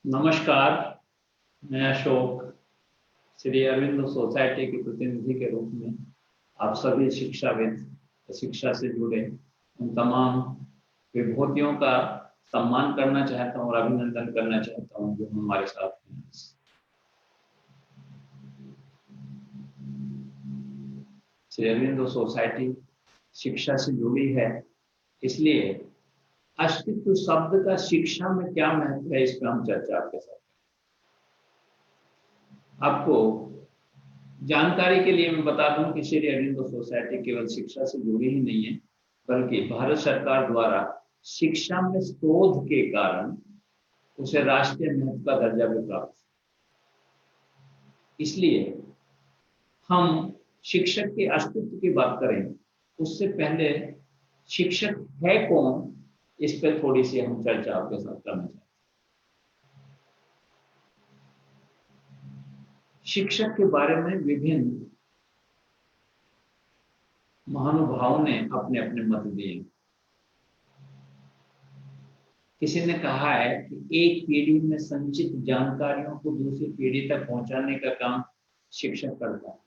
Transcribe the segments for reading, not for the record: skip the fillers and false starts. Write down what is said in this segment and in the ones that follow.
नमस्कार। मैं अशोक श्री अरविंद सोसाइटी के प्रतिनिधि के रूप में आप सभी शिक्षाविद शिक्षा से जुड़े उन तमाम विभूतियों का सम्मान करना चाहता हूँ और अभिनंदन करना चाहता हूँ जो हमारे साथ हैं। श्री अरविंद सोसाइटी शिक्षा से जुड़ी है, इसलिए अस्तित्व शब्द का शिक्षा में क्या महत्व है इस पर हम चर्चा आपके साथ। आपको जानकारी के लिए मैं बता दूं कि श्री अरविंदो सोसाइटी केवल शिक्षा से जुड़ी ही नहीं है, बल्कि भारत सरकार द्वारा शिक्षा में शोध के कारण उसे राष्ट्रीय महत्व का दर्जा भी प्राप्त है। इसलिए हम शिक्षक के अस्तित्व की बात करें उससे पहले शिक्षक है कौन, इस पर थोड़ी सी हम चर्चा आपके साथ करना चाहते हैं। शिक्षक के बारे में विभिन्न महानुभावों ने अपने अपने मत दिए। किसी ने कहा है कि एक पीढ़ी में संचित जानकारियों को दूसरी पीढ़ी तक पहुंचाने का काम शिक्षक करता है।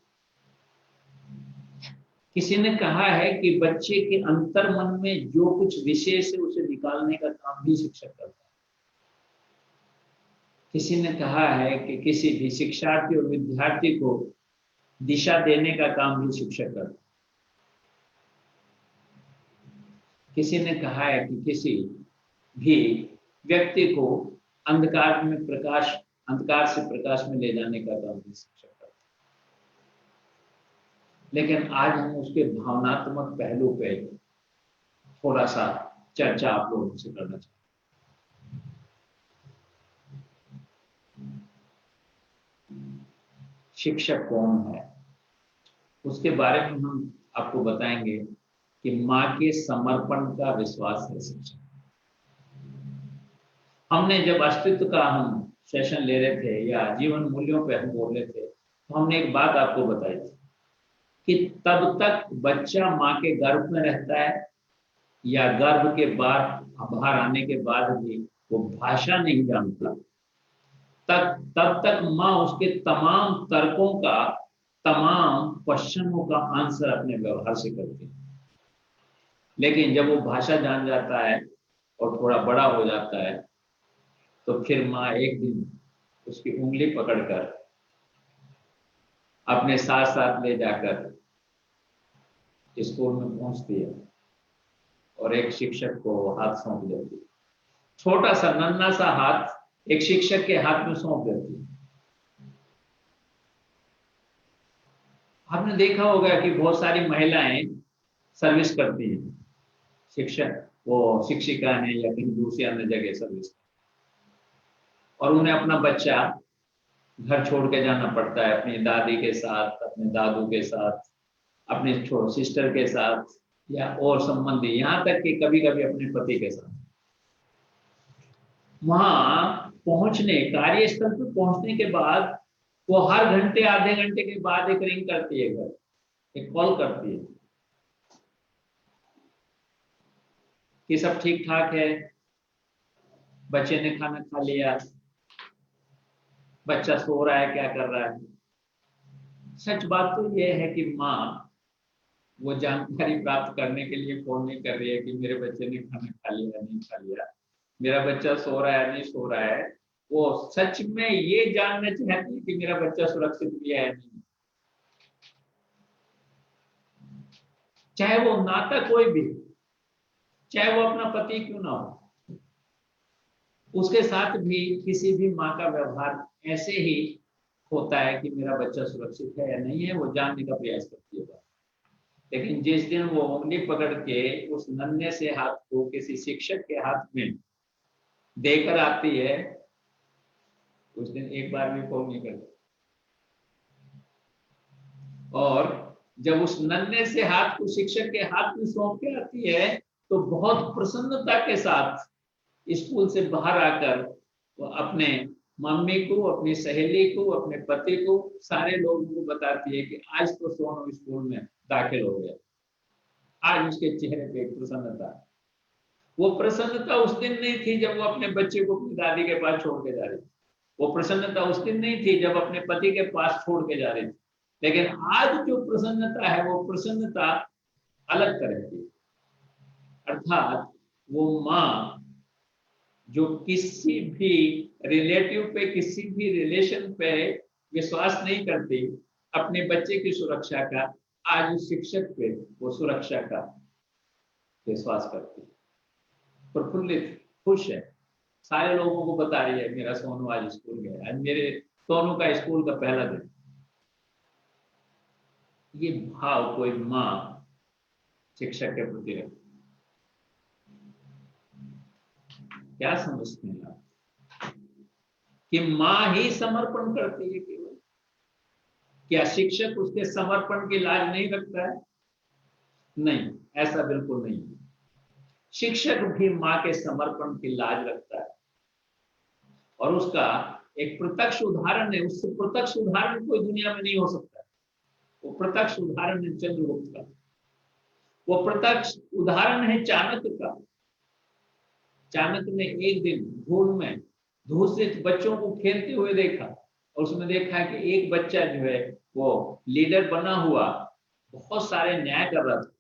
किसी ने कहा है कि बच्चे के अंतर मन में जो कुछ विशेष है उसे निकालने का काम भी शिक्षक करता है। किसी ने कहा है कि किसी भी शिक्षार्थी और विद्यार्थी को दिशा देने का काम भी शिक्षक करता है। किसी ने कहा है कि किसी भी व्यक्ति को अंधकार से प्रकाश में ले जाने का काम भी शिक्षक करता है। लेकिन आज हम उसके भावनात्मक पहलू पे थोड़ा सा चर्चा आप लोगों से करना चाहते हैं। शिक्षक कौन है उसके बारे में हम आपको बताएंगे कि माँ के समर्पण का विश्वास है शिक्षक। हमने जब अस्तित्व का हम सेशन ले रहे थे या जीवन मूल्यों पे हम बोल रहे थे तो हमने एक बात आपको बताई थी कि तब तक बच्चा माँ के गर्भ में रहता है या गर्भ के बाद बाहर आने के बाद भी वो भाषा नहीं जानता, तब तक माँ उसके तमाम तर्कों का, तमाम क्वेश्चनों का आंसर अपने व्यवहार से करती है। लेकिन जब वो भाषा जान जाता है और थोड़ा बड़ा हो जाता है तो फिर माँ एक दिन उसकी उंगली पकड़कर अपने साथ साथ ले जाकर स्कूल में पहुंचती है और एक शिक्षक को हाथ सौंप देती है। छोटा सा नन्हा सा हाथ एक शिक्षक के हाथ में सौंप देती है। आपने देखा होगा कि बहुत सारी महिलाएं सर्विस करती हैं, शिक्षक वो शिक्षिका है या कहीं दूसरी अन्य जगह सर्विस, और उन्हें अपना बच्चा घर छोड़ के जाना पड़ता है अपनी दादी के साथ, अपने दादू के साथ, अपने सिस्टर के साथ या और संबंधी, यहाँ तक कि कभी कभी अपने पति के साथ। वहां पहुंचने, कार्यस्थल पर पहुंचने के बाद वो हर घंटे आधे घंटे के बाद एक रिंग करती है, घर एक कॉल करती है कि सब ठीक ठाक है, बच्चे ने खाना खा लिया, बच्चा सो रहा है, क्या कर रहा है। सच बात तो यह है कि माँ वो जानकारी प्राप्त करने के लिए फोन नहीं कर रही है कि मेरे बच्चे ने खाना खा लिया नहीं खा लिया, मेरा बच्चा सो रहा है नहीं सो रहा है। वो सच में ये जानना चाहती है कि मेरा बच्चा सुरक्षित भी है नहीं। चाहे वो नाता कोई भी, चाहे वो अपना पति क्यों ना हो, उसके साथ भी किसी भी माँ का व्यवहार ऐसे ही होता है कि मेरा बच्चा सुरक्षित है या नहीं है, वो जानने का प्रयास करती है। लेकिन जिस दिन वो उंगली पकड़ के उस नन्हे से हाथ को किसी शिक्षक के हाथ में देकर आती है, उस दिन एक बार भी फोन नहीं करती। और जब उस नन्हे से हाथ को शिक्षक के हाथ में सौंप के आती है तो बहुत प्रसन्नता के साथ स्कूल से बाहर आकर वो अपने मम्मी को, अपनी सहेली को, अपने पति को, सारे लोगों को बताती है कि आज तो सोनू स्कूल में दाखिल हो गया। आज उसके चेहरे पे एक प्रसन्नता है। वो प्रसन्नता उस दिन नहीं थी जब वो अपने बच्चे को अपनी दादी के पास छोड़ के जा रही थी। वो प्रसन्नता उस दिन नहीं थी जब अपने पति के पास छोड़ के जा रही थी। लेकिन आज जो प्रसन्नता है वो प्रसन्नता अलग तरह की। अर्थात वो माँ जो किसी भी रिलेटिव पे, किसी भी रिलेशन पे विश्वास नहीं करती अपने बच्चे की सुरक्षा का, आज उस शिक्षक पे वो सुरक्षा का विश्वास करती है, प्रफुल्लित, खुश है, सारे लोगों को बता रही है मेरा सोनू आज स्कूल गया, आज मेरे सोनू का स्कूल का पहला दिन। ये भाव कोई माँ शिक्षक के प्रति रखती। क्या समझते हैं आप कि माँ ही समर्पण करती है केवल? क्या शिक्षक उसके समर्पण की लाज नहीं रखता है? नहीं, ऐसा बिल्कुल नहीं। शिक्षक भी माँ के समर्पण की लाज रखता है, और उसका एक प्रत्यक्ष उदाहरण है, उससे प्रत्यक्ष उदाहरण कोई दुनिया में नहीं हो सकता। वो प्रत्यक्ष उदाहरण है चंद्रगुप्त का, वो प्रत्यक्ष उदाहरण है चाणक्य का। चाणक्य ने एक दिन धूल में दूसरे बच्चों को खेलते हुए देखा, और उसमें देखा कि एक बच्चा जो है वो लीडर बना हुआ बहुत सारे न्याय कर रहा था,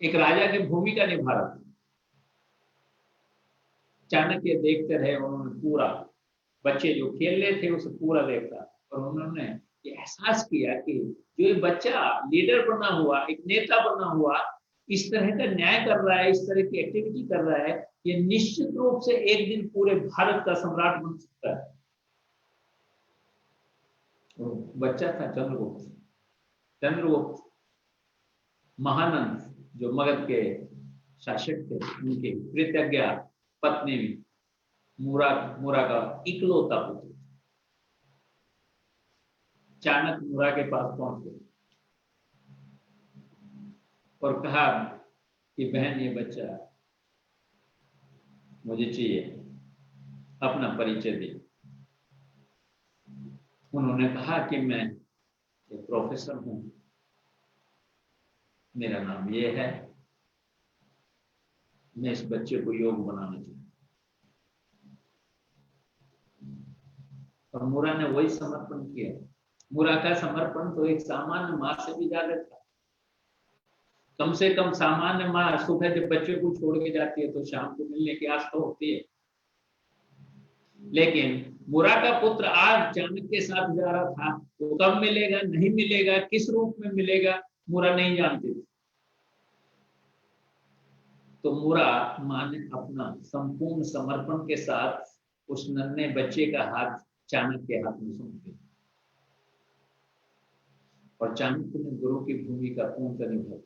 एक राजा की भूमिका निभा रहा था। चाणक्य देखते रहे, उन्होंने पूरा बच्चे जो खेल रहे थे उसे पूरा देखा, और उन्होंने ये एहसास किया कि जो ये बच्चा लीडर बना हुआ, एक नेता बना हुआ, इस तरह का न्याय कर रहा है, इस तरह की एक्टिविटी कर रहा है, ये निश्चित रूप से एक दिन पूरे भारत का सम्राट बन सकता है। तो बच्चा था चंद्रगुप्त। चंद्रगुप्त महानंद जो मगध के शासक थे, उनकी कृतज्ञा पत्नी मूरा का इकलौता पुत्र। चाणक्य मूरा के पास पहुंच गए और कहा कि बहन, ये बच्चा मुझे चाहिए, अपना परिचय दे। उन्होंने कहा कि मैं एक प्रोफेसर हूं, मेरा नाम ये है, मैं इस बच्चे को योग्य बनाना चाहता हूं। और मूरा ने वही समर्पण किया। मूरा का समर्पण तो एक सामान्य माँ से भी ज्यादा था। कम से कम सामान्य माँ सुबह जब बच्चे को छोड़ के जाती है तो शाम को मिलने की आस तो होती है, लेकिन मूरा का पुत्र आज चाणक्य के साथ जा रहा था, वो कब मिलेगा, नहीं मिलेगा, किस रूप में मिलेगा, मूरा नहीं जानती थी। तो मूरा माँ ने अपना संपूर्ण समर्पण के साथ उस नन्हे बच्चे का हाथ चाणक्य के हाथ में सौंप दिया, और चाणक्य ने गुरु की भूमिका पूर्णतः निभाई।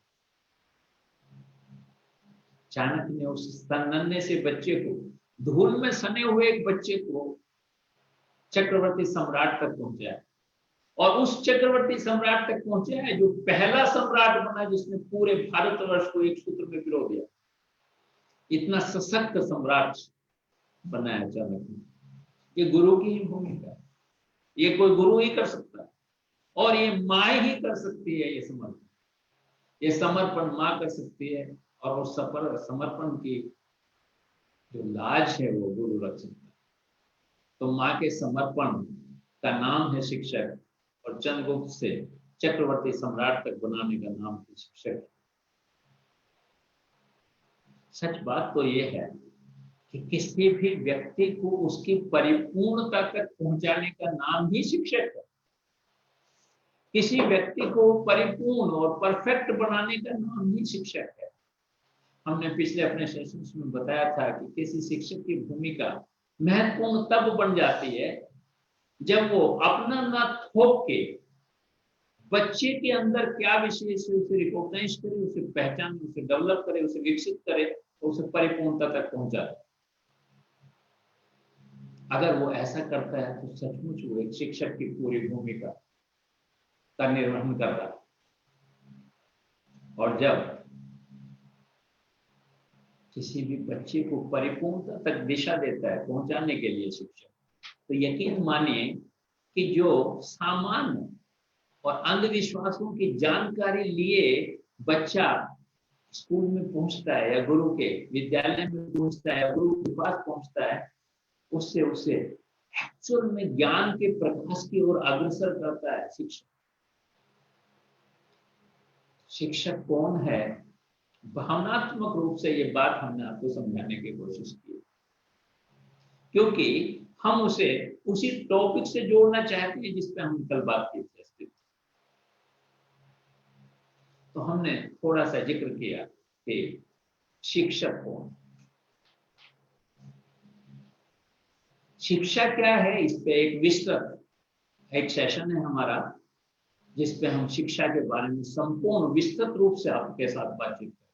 चाणक्य ने उस नन्हे से बच्चे को, धूल में सने हुए एक बच्चे को चक्रवर्ती सम्राट तक पहुंचाया, और उस चक्रवर्ती सम्राट तक पहुंचाया जो पहला सम्राट बना जिसने पूरे भारतवर्ष को एक सूत्र में पिरो दिया। इतना सशक्त सम्राट बनाया चाणक्य ने। ये गुरु की ही भूमिका है, ये कोई गुरु ही कर सकता है, और ये माँ ही कर सकती है। ये समर्पण माँ कर सकती है, और उस समर्पण की जो लाज है वो गुरु रख सकता है। तो माँ के समर्पण का नाम है शिक्षक, और चंद्रगुप्त से चक्रवर्ती सम्राट तक बनाने का नाम है शिक्षक। सच बात तो ये है कि किसी भी व्यक्ति को उसकी परिपूर्णता तक पहुंचाने का नाम ही शिक्षक है। किसी व्यक्ति को परिपूर्ण और परफेक्ट बनाने का नाम ही शिक्षक है। हमने पिछले अपने सेशंस में बताया था कि किसी शिक्षक की भूमिका महत्वपूर्ण तब बन जाती है जब वो अपना ना थोप के बच्चे के अंदर क्या विशेष है उसे रिकॉग्नाइज करे, उसे पहचाने, उसे डेवलप करे, उसे विकसित करे, और उसे परिपूर्णता तक पहुंचाए। अगर वो ऐसा करता है तो सचमुच वो एक शिक्षक की पूरी भूमिका का निर्वहन कर रहा है। और जब किसी भी बच्चे को परिपूर्णता तक दिशा देता है पहुंचाने के लिए शिक्षक, तो यकीन मानिए कि जो सामान्य और अंधविश्वासों की जानकारी लिए बच्चा स्कूल में पहुंचता है या गुरु के विद्यालय में पहुंचता है, गुरु के पास पहुंचता है, उससे उसे एक्चुअल में ज्ञान के प्रकाश की ओर अग्रसर करता है शिक्षक। शिक्षक कौन है? भावनात्मक रूप से ये बात हमने आपको समझाने की कोशिश की, क्योंकि हम उसे उसी टॉपिक से जोड़ना चाहते हैं जिस पे हम कल बात की थी। तो हमने थोड़ा सा जिक्र किया कि शिक्षक कौन, शिक्षा क्या है, इस पे एक विस्तृत एक सेशन है हमारा, जिसपे हम शिक्षा के बारे में संपूर्ण विस्तृत रूप से आपके साथ बातचीत करें।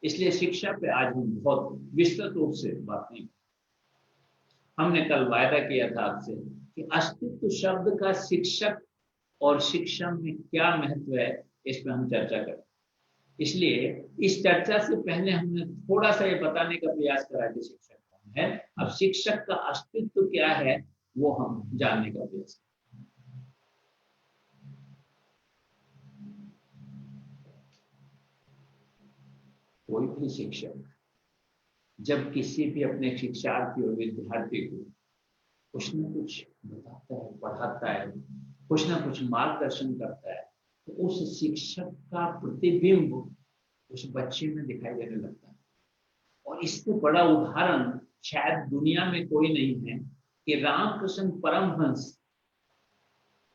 इसलिए शिक्षा पे आज हम बहुत विस्तृत रूप से बात नहीं करें। हमने कल वायदा किया था आपसे कि अस्तित्व शब्द का शिक्षक और शिक्षा में क्या महत्व है, इस पर हम चर्चा करें। इसलिए इस चर्चा से पहले हमने थोड़ा सा ये बताने का प्रयास करा कि शिक्षक कौन है। अब शिक्षक का अस्तित्व क्या है वो हम जानने का प्रयास करें। कोई भी शिक्षक जब किसी भी अपने शिक्षार्थी और विद्यार्थी को कुछ न कुछ बताता है, पढ़ाता है, कुछ ना कुछ मार्गदर्शन करता है, तो उस शिक्षक का प्रतिबिंब उस बच्चे में दिखाई देने लगता है। और इससे बड़ा उदाहरण शायद दुनिया में कोई नहीं है कि रामकृष्ण परमहंस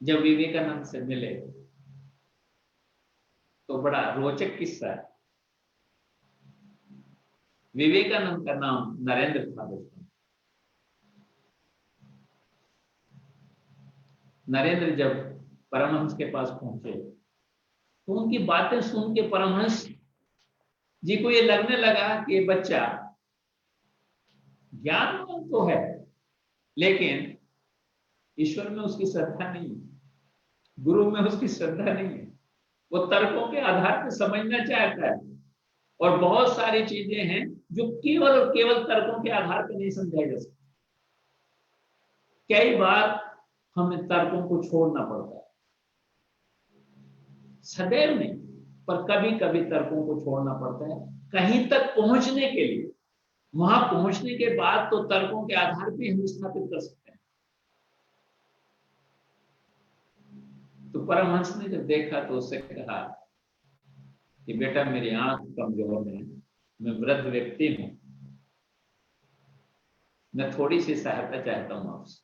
जब विवेकानंद से मिले, तो बड़ा रोचक किस्सा है। विवेकानंद का नाम नरेंद्र था दोस्तों। नरेंद्र जब परमहंस के पास पहुंचे तो उनकी बातें सुन के परमहंस जी को ये लगने लगा कि ये बच्चा ज्ञानवान तो है, लेकिन ईश्वर में उसकी श्रद्धा नहीं है, गुरु में उसकी श्रद्धा नहीं है। वो तर्कों के आधार पर समझना चाहता है, और बहुत सारी चीजें हैं जो केवल और केवल तर्कों के आधार पर नहीं समझाई जा सकती। कई बार हमें तर्कों को छोड़ना पड़ता है, सदैव नहीं, पर कभी कभी तर्कों को छोड़ना पड़ता है कहीं तक पहुंचने के लिए। वहां पहुंचने के बाद तो तर्कों के आधार पर हम स्थापित कर सकते हैं। तो परमहंस ने जब देखा तो उससे कहा कि बेटा मेरी आंख कमजोर है, मैं वृद्ध व्यक्ति हूं, मैं थोड़ी सी सहायता चाहता हूं आपसे।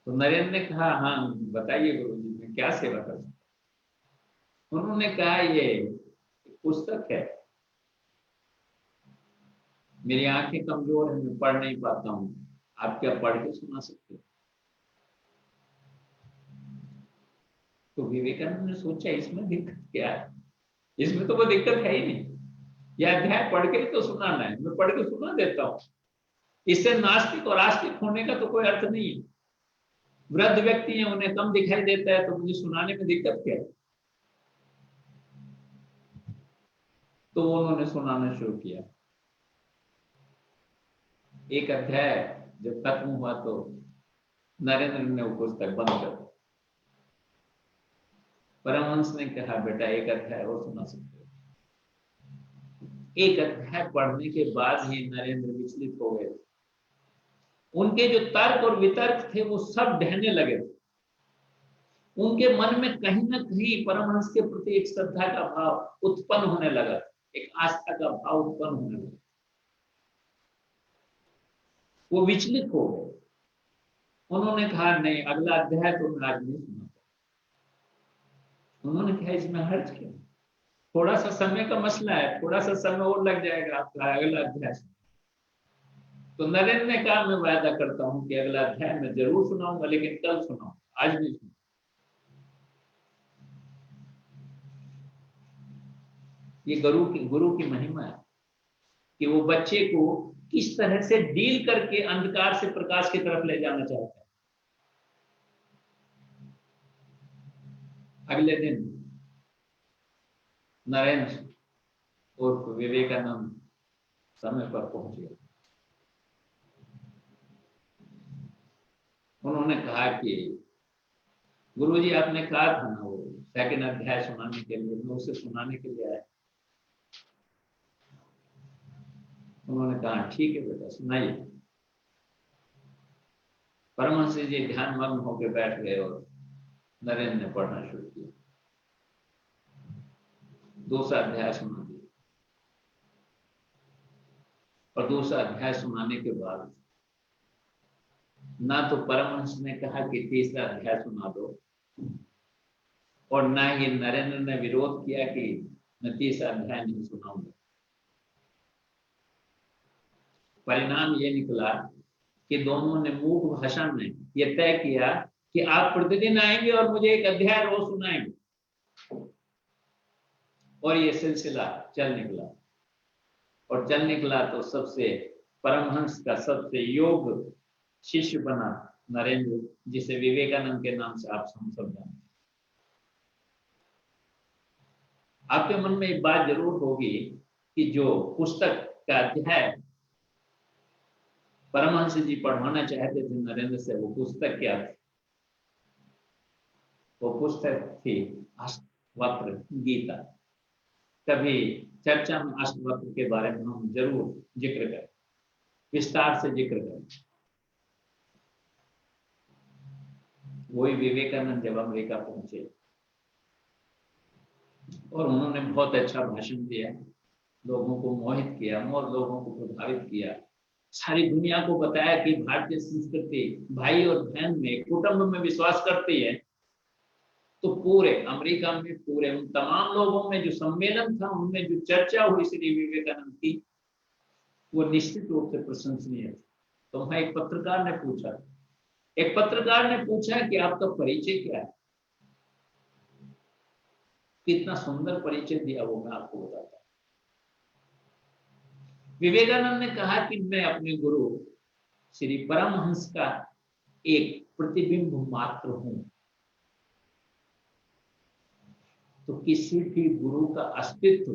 तो नरेंद्र ने कहा हाँ बताइए गुरुजी, मैं क्या सेवा कर सकता हूं। उन्होंने कहा ये पुस्तक है, मेरी आंखें कमजोर है, मैं पढ़ नहीं पाता हूं, आप क्या पढ़ के सुना सकते हो? तो विवेकानंद ने सोचा इसमें दिक्कत क्या है, इसमें तो कोई दिक्कत है ही नहीं, यह अध्याय पढ़ के ही तो सुनाना है, मैं पढ़ के सुना देता हूं। इससे नास्तिक और आस्तिक होने का तो कोई अर्थ नहीं है। वृद्ध व्यक्ति है, उन्हें कम दिखाई देता है, तो मुझे सुनाने में दिक्कत क्या है? तो उन्होंने सुनाना शुरू किया। एक अध्याय जब खत्म हुआ तो नरेंद्र ने वो पुस्तक बंद कर दी। परमहंस ने कहा बेटा एक अध्याय और सुना सकते हो। एक अध्याय पढ़ने के बाद ही नरेंद्र विचलित हो गए। उनके जो तर्क और वितर्क थे वो सब ढहने लगे थे। उनके मन में कहीं ना कहीं परमहंस के प्रति एक श्रद्धा का भाव उत्पन्न होने लगा, एक आस्था का भाव उत्पन्न होने लगा। वो विचलित हो गए। उन्होंने कहा नहीं, अगला अध्याय तो मैं आज नहीं सुना। उन्होंने कहा इसमें हर्ज क्या, थोड़ा सा समय का मसला है, थोड़ा सा समय और लग जाएगा आपका, अगला अध्याय। तो नरेंद्र ने कहा मैं वायदा करता हूं कि अगला अध्याय मैं जरूर सुनाऊंगा, लेकिन कल सुनाऊंगा, आज नहीं सुनाऊंगा। ये गुरु की महिमा है कि वो बच्चे को किस तरह से डील करके अंधकार से प्रकाश की तरफ ले जाना चाहता है। अगले दिन नरेंद्र और विवेकानंद समय पर पहुंचे। उन्होंने कहा कि गुरुजी आपने कहा था ना वो सेकंड अध्याय सुनाने के लिए, मैं उसे सुनाने के लिए आया। उन्होंने कहा ठीक है बेटा सुनाइए। परमहंस जी ध्यान मग्न होकर बैठ गए और नरेंद्र ने पढ़ना शुरू किया। दूसरा अध्याय सुना दिया और दूसरा अध्याय सुनाने के बाद ना तो परमहंस ने कहा कि तीसरा अध्याय सुना दो, और ना ही नरेंद्र ने विरोध किया कि मैं तीसरा अध्याय नहीं सुनाऊंगा। परिणाम ये निकला कि दोनों ने मूक भाषा में यह तय किया कि आप प्रतिदिन आएंगे और मुझे एक अध्याय रोज सुनाएंगे, और ये सिलसिला चल निकला। और चल निकला तो सबसे परमहंस का सबसे योग्य शिष्य बना नरेंद्र, जिसे विवेकानंद के नाम से आप सब जानते हैं। आपके मन में एक बात जरूर होगी कि जो पुस्तक का अध्याय परमहंस जी पढ़वाना चाहते थे नरेंद्र से, वो पुस्तक क्या थी? वो पुस्तक थी अष्टवक्र गीता। कभी चर्चा में अष्टवक्र के बारे में हम जरूर जिक्र करें, विस्तार से जिक्र करें। वही विवेकानंद जब अमेरिका पहुंचे और उन्होंने बहुत अच्छा भाषण दिया, लोगों को मोहित किया और लोगों को प्रभावित किया, सारी दुनिया को बताया कि भारतीय संस्कृति भाई और बहन में, कुटुंब में विश्वास करती है। तो पूरे अमेरिका में, पूरे उन तमाम लोगों में जो सम्मेलन था, उनमें जो चर्चा हुई श्री विवेकानंद की, वो निश्चित रूप से प्रशंसनीय थी। तो वहां एक पत्रकार ने पूछा कि आपका परिचय क्या है? कितना सुंदर परिचय दिया वो मैं आपको बताता हूं। विवेकानंद ने कहा कि मैं अपने गुरु श्री परमहंस का एक प्रतिबिंब मात्र हूं। तो किसी भी गुरु का अस्तित्व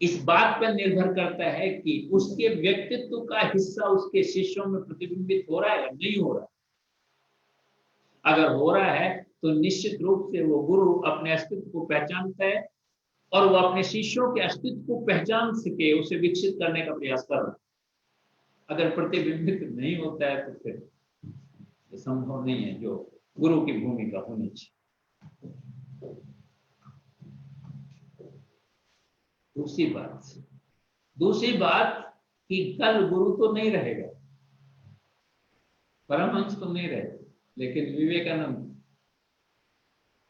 इस बात पर निर्भर करता है कि उसके व्यक्तित्व का हिस्सा उसके शिष्यों में प्रतिबिंबित हो रहा है या नहीं हो रहा है। अगर हो रहा है तो निश्चित रूप से वो गुरु अपने अस्तित्व को पहचानता है और वो अपने शिष्यों के अस्तित्व को पहचान सके, उसे विकसित करने का प्रयास कर रहा है। अगर प्रतिबिंबित नहीं होता है तो फिर संभव नहीं है जो गुरु की भूमिका होनी चाहिए। दूसरी बात कि कल गुरु तो नहीं रहेगा, परमहंस तो नहीं रहे, लेकिन विवेकानंद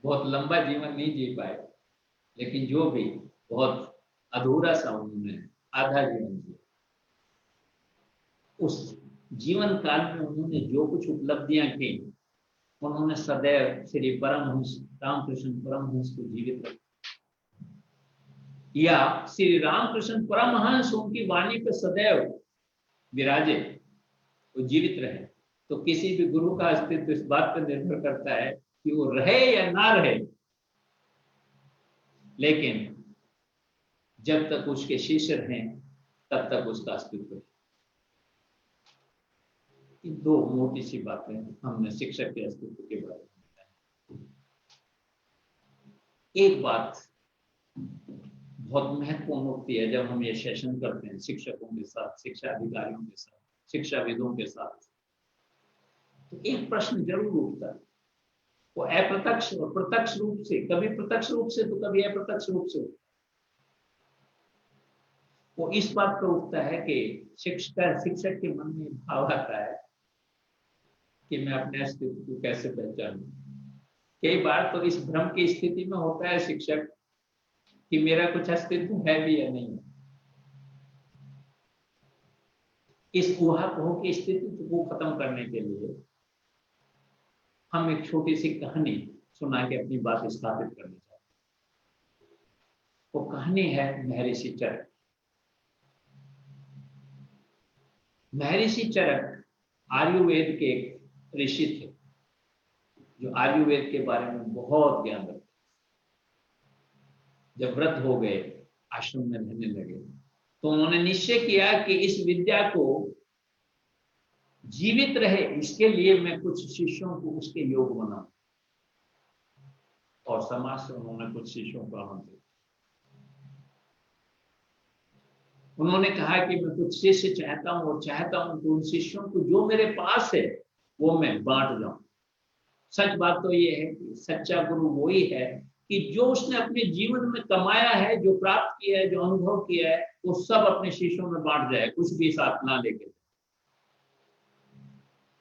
बहुत लंबा जीवन नहीं जी पाए, लेकिन जो भी बहुत अधूरा सा उन्होंने आधा जीवन जिया। उस जीवन काल में उन्होंने जो कुछ उपलब्धियां की, उन्होंने सदैव श्री परमहंस रामकृष्ण परमहंस को जीवित रखा, या श्री रामकृष्ण परमहंस उनकी वाणी पे सदैव विराजे, वो जीवित रहे। तो किसी भी गुरु का अस्तित्व इस बात पर निर्भर करता है कि वो रहे या ना रहे, लेकिन जब तक उसके शिष्य रहें तब तक उसका अस्तित्व है। दो मोटी सी बातें हमने शिक्षक के अस्तित्व के बारे में बताई। एक बात बहुत महत्वपूर्ण होती है जब हम ये सेशन करते हैं शिक्षकों के साथ, शिक्षा अधिकारियों के साथ, शिक्षाविदों के साथ, तो एक प्रश्न जरूर उठता है। वो अप्रत्यक्ष और प्रत्यक्ष रूप से, कभी प्रत्यक्ष रूप से तो कभी अप्रत्यक्ष रूप से वो इस बात पर उठता है कि शिक्षक के मन में भाव आता है कि मैं अपने अस्तित्व को कैसे पहचानूं। कई बार तो इस भ्रम की स्थिति में होता है शिक्षक कि मेरा कुछ अस्तित्व है भी या नहीं। इस ऊहापोह की स्थिति को खत्म करने के लिए हम एक छोटी सी कहानी सुना के अपनी बात स्थापित करना चाहते हैं। वो कहानी है महर्षि चरक। महर्षि चरक आयुर्वेद के एक ऋषि थे जो आयुर्वेद के बारे में बहुत ज्ञान रखते। जब व्रत हो गए, आश्रम में रहने लगे, तो उन्होंने निश्चय किया कि इस विद्या को जीवित रहे, इसके लिए मैं कुछ शिष्यों को उसके योग बनाऊं। और समाज से उन्होंने कुछ शिष्यों को आमंत्रित। उन्होंने कहा कि मैं कुछ शिष्य चाहता हूं और चाहता हूं कि उन शिष्यों को जो मेरे पास है वो मैं बांट जाऊं। सच बात तो ये है कि सच्चा गुरु वही है कि जो उसने अपने जीवन में कमाया है, जो प्राप्त किया है, जो अनुभव किया है, वो सब अपने शिष्यों में बांट जाए, कुछ भी साथ ना लेके।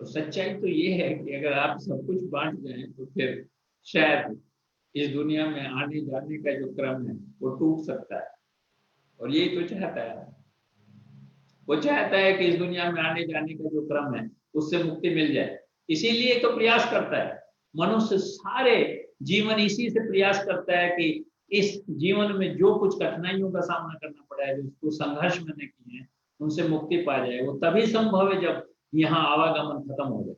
तो सच्चाई तो ये है कि अगर आप सब कुछ बांट जाएं तो फिर शायद इस दुनिया में आने जाने का जो क्रम है वो टूट सकता है। और यही तो चाहता है, वो चाहता है कि इस दुनिया में आने जाने का जो क्रम है उससे मुक्ति मिल जाए। इसीलिए तो प्रयास करता है मनुष्य, सारे जीवन इसी से प्रयास करता है कि इस जीवन में जो कुछ कठिनाइयों का सामना करना पड़ा है, जो संघर्ष मैंने किए हैं, उनसे मुक्ति पा जाए। वो तभी संभव है जब यहाँ आवागमन खत्म हो जाए।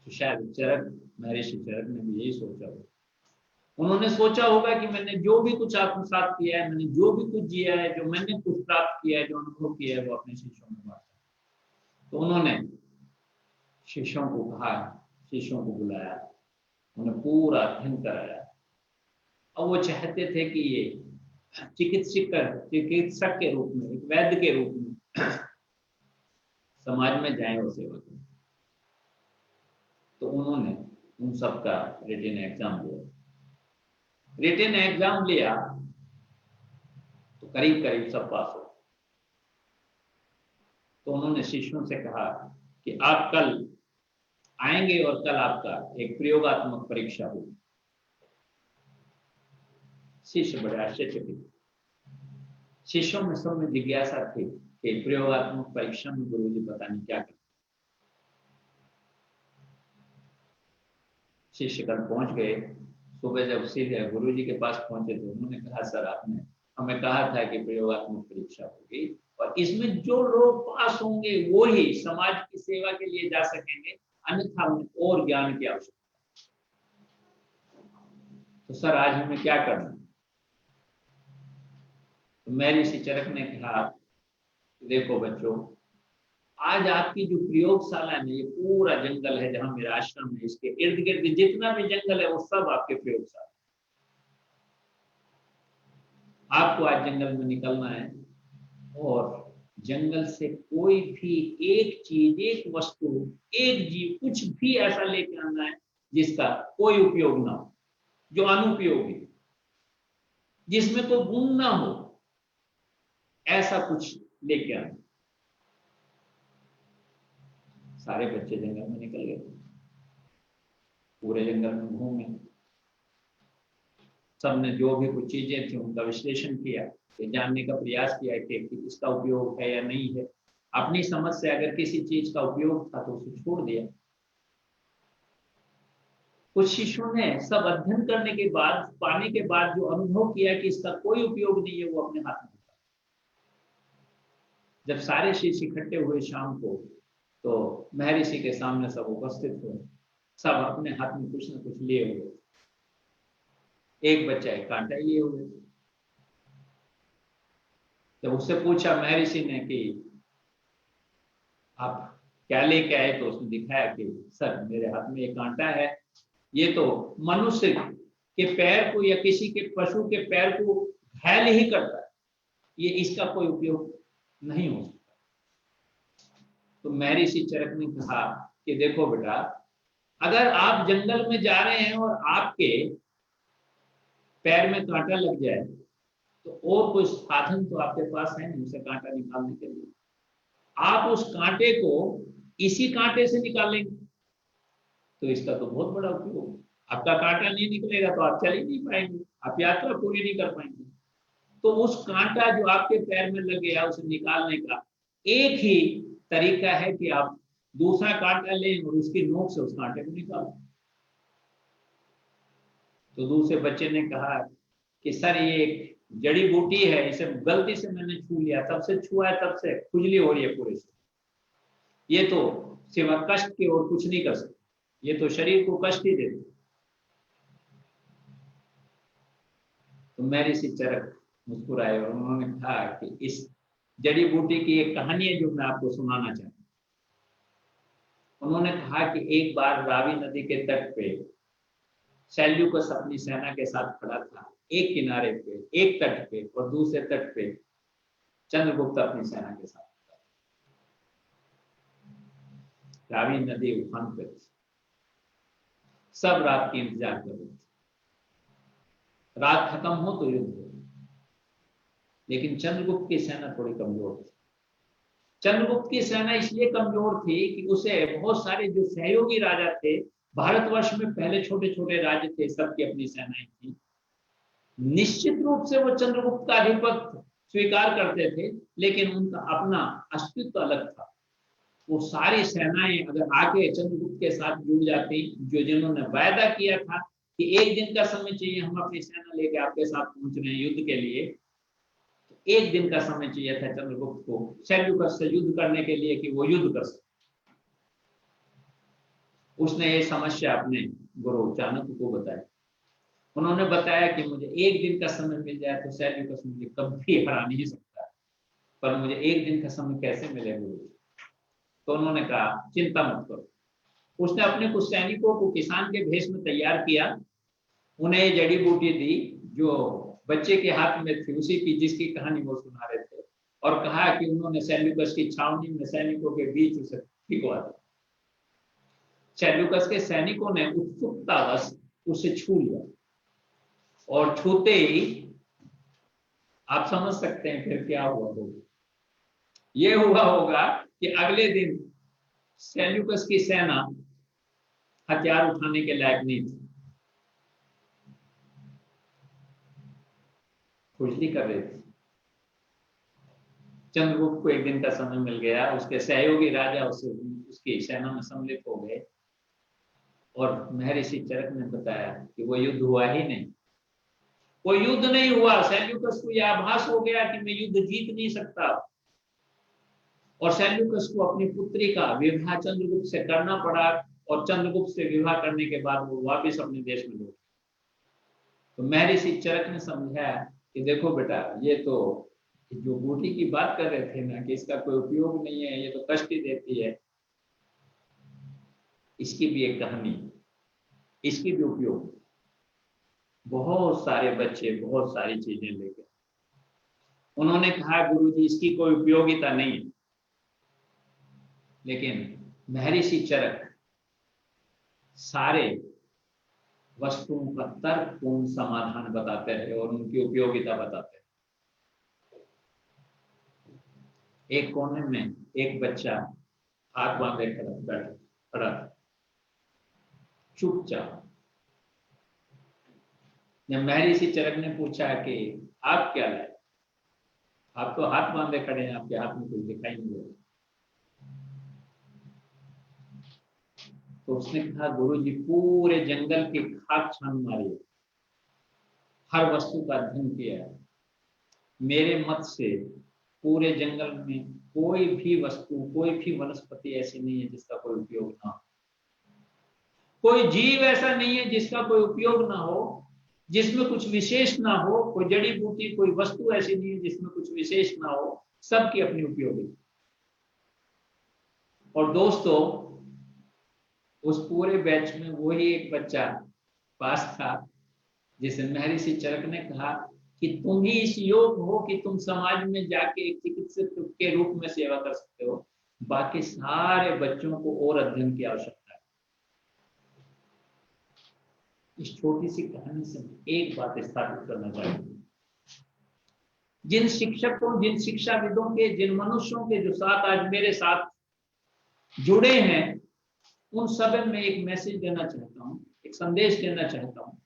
तो शायद चरक, महर्षि चरक ने भी यही सोचा होगा। उन्होंने सोचा होगा कि मैंने जो भी कुछ आत्मसात किया है, मैंने जो भी कुछ जिया है, जो मैंने कुछ प्राप्त किया है, जो अनुभव किया है, वो अपने शिष्यों में बांटा। तो उन्होंने शिष्यों को कहा, शिष्यों को बुलाया, उन्हें पूरा अध्ययन कराया। अब वो चाहते थे कि ये चिकित्सक के रूप में, एक वैद्य के रूप में समाज में जाए और सेवा करें। तो उन्होंने उन सबका रिटन एग्जाम दिया। रिटन एग्जाम लिया तो करीब करीब सब पास हो। तो उन्होंने शिष्यों से कहा कि आप कल आएंगे और कल आपका एक प्रयोगात्मक परीक्षा होगी। शिष्य बड़े आश्चर्यचकित। शिष्यों में सब में जिज्ञासा थी कि प्रयोगात्मक परीक्षा में गुरुजी पता नहीं क्या करते। शिष्य कल पहुंच गए। सुबह जब सीधे गुरुजी के पास पहुंचे तो उन्होंने कहा, सर आपने हमें कहा था कि प्रयोगात्मक परीक्षा होगी और इसमें जो लोग पास होंगे वो ही समाज की सेवा के लिए जा सकेंगे, अन्यथा उन्हें और ज्ञान की आवश्यकता। तो सर आज हमें क्या करना? तो महर्षि चरक ने कहा, देखो बच्चों, आज आपकी जो प्रयोगशाला है, ये पूरा जंगल है जहां मेरा आश्रम है, इसके इर्द गिर्द जितना भी जंगल है वो सब आपके प्रयोगशाला। आपको आज जंगल में निकलना है और जंगल से कोई भी एक चीज, एक वस्तु, एक जीव, कुछ भी ऐसा लेके आना है जिसका कोई उपयोग ना हो, जो अनुपयोगी, जिसमें कोई गुण ना हो, ऐसा कुछ लेके आना। सारे बच्चे जंगल में निकल गए, पूरे जंगल में घूमे। सबने जो भी कुछ चीजें थी उनका विश्लेषण किया, जानने का प्रयास किया कि इसका उपयोग है या नहीं है। अपनी समझ से अगर किसी चीज का उपयोग था तो उसे छोड़ दिया। कुछ शिष्यों ने सब अध्ययन करने के बाद, पाने के बाद जो अनुभव किया कि इसका कोई उपयोग नहीं है, वो अपने हाथ में उठा। जब सारे शिष्य इकट्ठे हुए शाम को तो महर्षि के सामने सब उपस्थित हुए। सब अपने हाथ में कुछ न कुछ लिए हुए। एक बच्चा एक कांटा लिए हुए। जब उससे पूछा महर्षि ने कि आप क्या लेके आए, तो उसने दिखाया कि सर मेरे हाथ में एक कांटा है, ये तो मनुष्य के पैर को या किसी के पशु के पैर को घायल ही करता है, ये इसका कोई उपयोग नहीं हो सकता। तो महर्षि चरक ने कहा कि देखो बेटा, अगर आप जंगल में जा रहे हैं और आपके पैर में कांटा लग जाए तो और कोई साधन तो आपके पास है नहीं उसे कांटा निकालने के लिए। आप उस कांटे को इसी कांटे से निकालेंगे तो इसका तो बहुत बड़ा उपयोग। आपका कांटा नहीं निकलेगा तो आप चल ही नहीं पाएंगे, आप यात्रा पूरी नहीं कर पाएंगे। तो उस कांटा जो आपके पैर में लग गया उसे निकालने का एक ही तरीका है कि आप दूसरा कांटा लें और उसकी नोक से उस कांटे को निकालो। तो दूसरे बच्चे ने कहा कि सर ये एक जड़ी बूटी है, इसे गलती से मैंने छू लिया, तब से छुआ है, तब से खुजली हो रही है पूरे से, ये तो सिवा कष्ट की और कुछ नहीं कर सकते, ये तो शरीर को कष्ट ही देते। तो महर्षि चरक मुस्कुराए और उन्होंने कहा कि इस जड़ी बूटी की एक कहानी है जो मैं आपको सुनाना चाहता हूं। उन्होंने कहा कि एक बार रावी नदी के तट पे सेल्यूकस अपनी सेना के साथ खड़ा था, एक किनारे पे, एक तट पे, और दूसरे तट पे चंद्रगुप्त अपनी सेना के साथ था। रावी नदी उफान पे थी, सब रात की इंतजार कर रहे थे, रात खत्म हो तो युद्ध हो। लेकिन चंद्रगुप्त की सेना थोड़ी कमजोर थी। चंद्रगुप्त की सेना इसलिए कमजोर थी कि उसे बहुत सारे जो सहयोगी राजा थे, भारतवर्ष में पहले छोटे छोटे राज्य थे, सबकी अपनी सेनाएं थी। निश्चित रूप से वो चंद्रगुप्त का आधिपत्य स्वीकार करते थे, लेकिन उनका अपना अस्तित्व अलग था। वो सारी सेनाएं अगर आके चंद्रगुप्त के साथ जुड़ जाती, जो जिन्होंने वायदा किया था कि एक दिन का समय चाहिए, हम अपनी सेना लेके आपके साथ पहुंच रहे हैं युद्ध के लिए, तो एक दिन का समय चाहिए था चंद्रगुप्त को सेल्यूकस से युद्ध करने के लिए कि वो युद्ध कर सके। उसने ये समस्या अपने गुरु चाणक्य को बताई। उन्होंने बताया कि मुझे एक दिन का समय मिल जाए तो सेल्यूकस मुझे कभी हरा नहीं सकता, पर मुझे एक दिन का समय कैसे मिले गुरु। तो उन्होंने कहा चिंता मत करो। उसने अपने कुछ सैनिकों को किसान के भेष में तैयार किया, उन्हें जड़ी बूटी दी जो बच्चे के हाथ में थी, उसी की जिसकी कहानी वो सुना रहे थे, और कहा कि उन्होंने सेल्यूकस की छावनी में सैनिकों के बीच उसे फिकवा दिया। सेल्यूकस के सैनिकों ने उत्सुकतावश उसे छू लिया, और छूते ही आप समझ सकते हैं फिर क्या हुआ होगा। ये हुआ होगा कि अगले दिन सेल्यूकस की सेना हथियार उठाने के लायक नहीं थी, खुजली कर रही थी। चंद्रगुप्त को एक दिन का समय मिल गया, उसके सहयोगी राजा उसकी सेना में सम्मिलित हो गए, और महर्षि चरक ने बताया कि वो युद्ध हुआ ही नहीं। वो युद्ध नहीं हुआ। सेल्यूकस को यह आभास हो गया कि मैं युद्ध जीत नहीं सकता, और सेल्यूकस को अपनी पुत्री का विवाह चंद्रगुप्त से करना पड़ा, और चंद्रगुप्त से विवाह करने के बाद वो वापस अपने देश में लौट। तो महर्षि चरक ने समझाया कि देखो बेटा, ये तो जो बूटी की बात कर रहे थे ना कि इसका कोई उपयोग नहीं है, ये तो कष्ट ही देती है, इसकी भी एक कहानी, इसकी भी उपयोग। बहुत सारे बच्चे बहुत सारी चीजें लेके, उन्होंने कहा गुरुजी इसकी कोई उपयोगिता नहीं है, लेकिन महर्षि चरक सारे वस्तुओं का तर्कपूर्ण समाधान बताते रहे और उनकी उपयोगिता बताते रहे। एक कोने में एक बच्चा हाथ बांधे खड़ा था, चुपचाप। जब महर्षि चरक ने पूछा कि आप क्या लाए, आप तो हाथ बांधे खड़े हैं, आपके हाथ में कुछ दिखाई नहीं दे रहा। तो उसने कहा गुरुजी पूरे जंगल की खाक छान मारी, हर वस्तु का अध्ययन किया, मेरे मत से पूरे जंगल में कोई भी वस्तु, कोई भी वनस्पति ऐसी नहीं है जिसका कोई उपयोग ना हो, कोई जीव ऐसा नहीं है जिसका कोई उपयोग ना हो, जिसमें कुछ विशेष ना हो, कोई जड़ी बूटी, कोई वस्तु ऐसी नहीं है जिसमें कुछ विशेष ना हो, सबकी अपनी उपयोगिता। और दोस्तों, उस पूरे बैच में वही एक बच्चा पास था जिसे महर्षि चरक ने कहा कि तुम ही इस योग हो कि तुम समाज में जाके एक चिकित्सक के रूप में सेवा कर सकते हो, बाकी सारे बच्चों को और अध्ययन की आवश्यकता है। इस छोटी सी कहानी से एक बात स्थापित करना चाहिए, जिन शिक्षकों, जिन शिक्षाविदों के, जिन मनुष्यों के जो साथ आज मेरे साथ जुड़े हैं, उन सब में एक मैसेज देना चाहता हूँ, एक संदेश देना चाहता हूँ।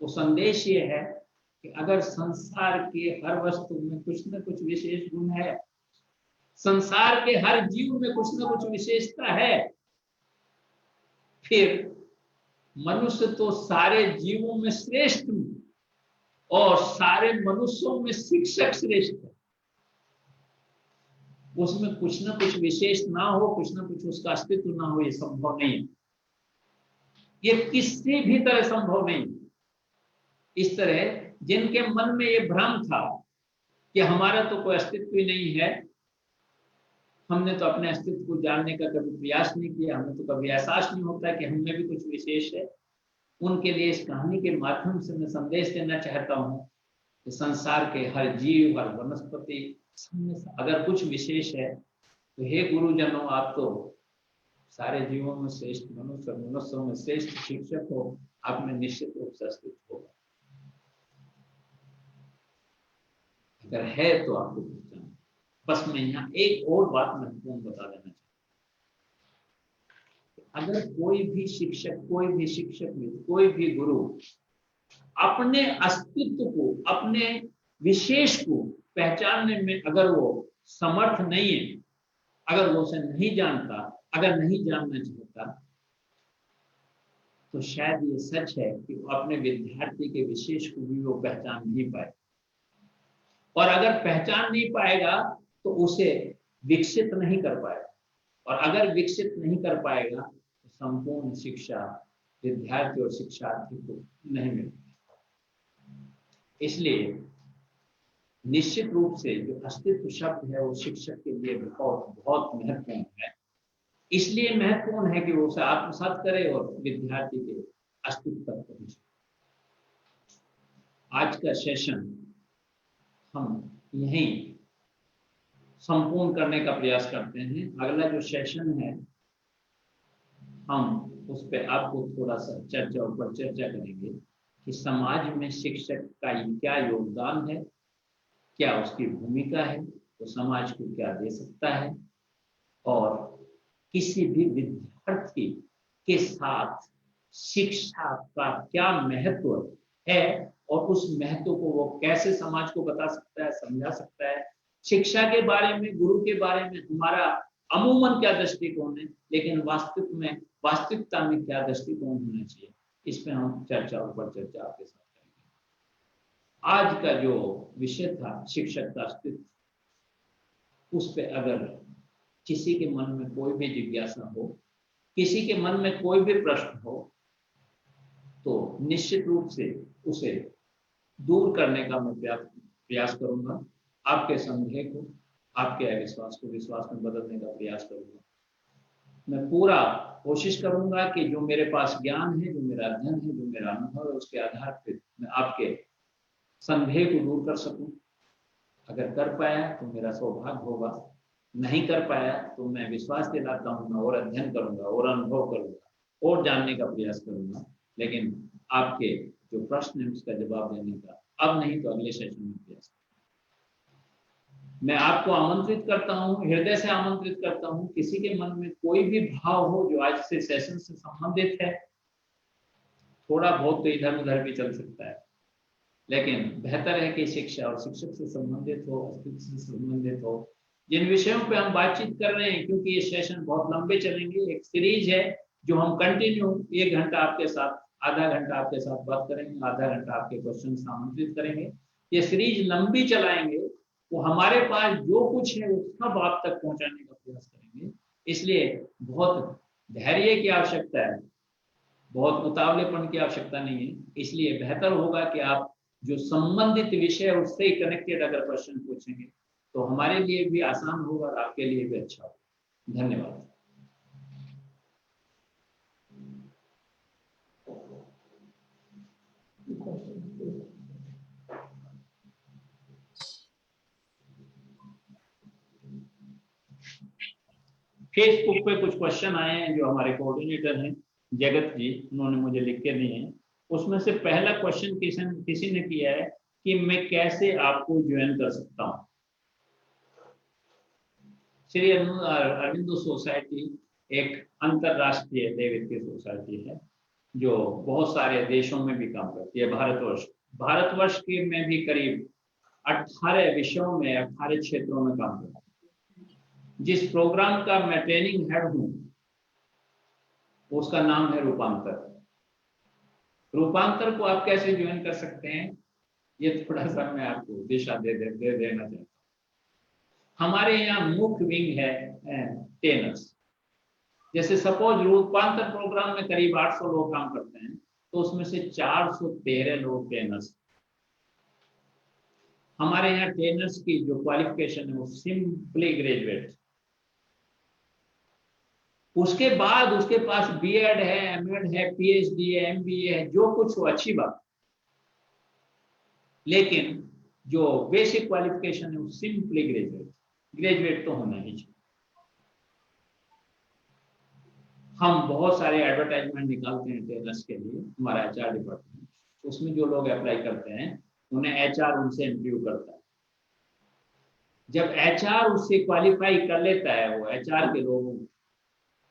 वो संदेश ये है कि अगर संसार के हर वस्तु में कुछ न कुछ विशेष गुण है, संसार के हर जीव में कुछ न कुछ विशेषता है, फिर मनुष्य तो सारे जीवों में श्रेष्ठ और सारे मनुष्यों में शिक्षक श्रेष्ठ है। उसमें कुछ न कुछ विशेष ना हो, कुछ न कुछ उसका अस्तित्व ना हो, ये संभव नहीं है। ये किसी भी तरह संभव नहीं। इस तरह जिनके मन में ये भ्रम था कि हमारा तो कोई अस्तित्व ही नहीं है, हमने तो अपने अस्तित्व को जानने का कभी प्रयास नहीं किया, हमें तो कभी एहसास नहीं होता कि हम में भी कुछ विशेष है, उनके लिए इस कहानी के माध्यम से मैं संदेश देना चाहता हूँ कि संसार के हर जीव, हर वनस्पति, सब में से अगर कुछ विशेष है तो हे गुरुजनों, आप तो सारे जीवों में श्रेष्ठ मनुष्य, मनुष्यों में श्रेष्ठ शिक्षक हो, आप में निश्चित रूप से अस्तित्व होगा। अगर है तो आपको पहचान। बस मैं यहाँ एक और बात महत्वपूर्ण बता देना चाहता हूँ। अगर कोई भी शिक्षक मित्र, कोई भी गुरु अपने अस्तित्व को, अपने विशेष को पहचानने में अगर वो समर्थ नहीं है, अगर वो उसे नहीं जानता, अगर नहीं जानना चाहता, तो शायद ये सच है कि वो अपने विद्यार्थी के विशेष को भी वो पहचान नहीं पाए। और अगर पहचान नहीं पाएगा तो उसे विकसित नहीं कर पाएगा, और अगर विकसित नहीं कर पाएगा तो संपूर्ण शिक्षा विद्यार्थी और शिक्षार्थी को नहीं मिलेगी। इसलिए निश्चित रूप से जो अस्तित्व शब्द है वो शिक्षक के लिए बहुत बहुत महत्वपूर्ण है। इसलिए महत्वपूर्ण है कि वो उसे आत्मसात करे और विद्यार्थी के अस्तित्व तक पहुंचे। आज का सेशन हम यहीं संपूर्ण करने का प्रयास करते हैं। अगला जो सेशन है हम उस पर आपको थोड़ा सा चर्चा करेंगे कि समाज में शिक्षक का क्या योगदान है, क्या उसकी भूमिका है, तो समाज को क्या दे सकता है, और किसी भी विद्यार्थी के साथ शिक्षा का क्या महत्व है और उस महत्व को वो कैसे समाज को बता सकता है, समझा सकता है। शिक्षा के बारे में, गुरु के बारे में हमारा अमूमन क्या दृष्टिकोण है, लेकिन वास्तविकता में क्या दृष्टिकोण होना चाहिए, इस पे हम चर्चा आपके साथ करेंगे। आज का जो विषय था शिक्षक का अस्तित्व, उस पे अगर किसी के मन में कोई भी जिज्ञासा हो, किसी के मन में कोई भी प्रश्न हो, तो निश्चित रूप से उसे दूर करने का मैं प्रयास करूंगा। आपके संदेह को, आपके अविश्वास को विश्वास में बदलने का प्रयास करूंगा। मैं पूरा कोशिश करूंगा कि जो मेरे पास ज्ञान है, जो मेरा अध्ययन है, जो मेरा अनुभव है, उसके आधार पर मैं आपके संदेह को दूर कर सकूं। अगर कर पाया तो मेरा सौभाग्य होगा, नहीं कर पाया तो मैं विश्वास दिलाता हूँ, मैं और अध्ययन करूंगा और अनुभव करूंगा और जानने का प्रयास करूंगा। लेकिन आपके जो प्रश्न है उसका जवाब देने का अब नहीं तो अगले सेशन में प्रयास करूंगा। मैं आपको आमंत्रित करता हूँ, हृदय से आमंत्रित करता हूँ, किसी के मन में कोई भी भाव हो जो आज से सेशन से संबंधित है, थोड़ा बहुत तो इधर उधर भी चल सकता है, लेकिन बेहतर है कि शिक्षा और शिक्षक से संबंधित हो, अस्तित्व से संबंधित हो, जिन विषयों पे हम बातचीत कर रहे हैं। क्योंकि ये सेशन बहुत लंबे चलेंगे, एक सीरीज है जो हम कंटिन्यू 1 घंटा आपके साथ, आधा घंटा आपके साथ बात करेंगे, आधा घंटा आपके क्वेश्चन आमंत्रित करेंगे। ये सीरीज लंबी चलाएंगे, वो हमारे पास जो कुछ है वो सब आप तक पहुंचाने का प्रयास करेंगे। इसलिए बहुत धैर्य की आवश्यकता है, बहुत उतावलेपन की आवश्यकता नहीं है। इसलिए बेहतर होगा कि आप जो संबंधित विषय है उससे कनेक्टेड अगर प्रश्न पूछेंगे तो हमारे लिए भी आसान होगा और आपके लिए भी अच्छा होगा। धन्यवाद। फेसबुक पे कुछ क्वेश्चन आए हैं जो हमारे कोऑर्डिनेटर हैं जगत जी, उन्होंने मुझे लिख के दिए हैं। उसमें से पहला क्वेश्चन किसी ने किया है कि मैं कैसे आपको ज्वाइन कर सकता हूँ। श्री अरविंदो सोसाइटी एक अंतरराष्ट्रीय दैविक सोसाइटी है जो बहुत सारे देशों में भी काम करती है। भारतवर्ष के में भी करीब 18 विषयों में, 18 क्षेत्रों में काम करती है। जिस प्रोग्राम का मैं ट्रेनिंग हेड हूं उसका नाम है रूपांतर। रूपांतर को आप कैसे ज्वाइन कर सकते हैं, ये थोड़ा सा मैं आपको दिशा दे देना चाहता हूँ। हमारे यहाँ मुख्य विंग है ट्रेनर्स। जैसे सपोज रूपांतर प्रोग्राम में करीब 800 लोग काम करते हैं, तो उसमें से 413 लोग ट्रेनर्स। हमारे यहाँ ट्रेनर्स की जो क्वालिफिकेशन है वो सिंपली ग्रेजुएट। उसके बाद उसके पास बीएड है, एमएड है, पीएचडी है, एमबीए है, जो कुछ वो अच्छी बात, लेकिन जो बेसिक क्वालिफिकेशन है वो सिंपली ग्रेजुएट तो होना ही चाहिए। हम बहुत सारे एडवर्टाइजमेंट निकालते हैं टेलर्स के लिए, हमारा एचआर डिपार्टमेंट, उसमें जो लोग अप्लाई करते हैं उन्हें एचआर उनसे इंटरव्यू करता है। जब एचआर उससे क्वालिफाई कर लेता है, वो एचआर के लोगों,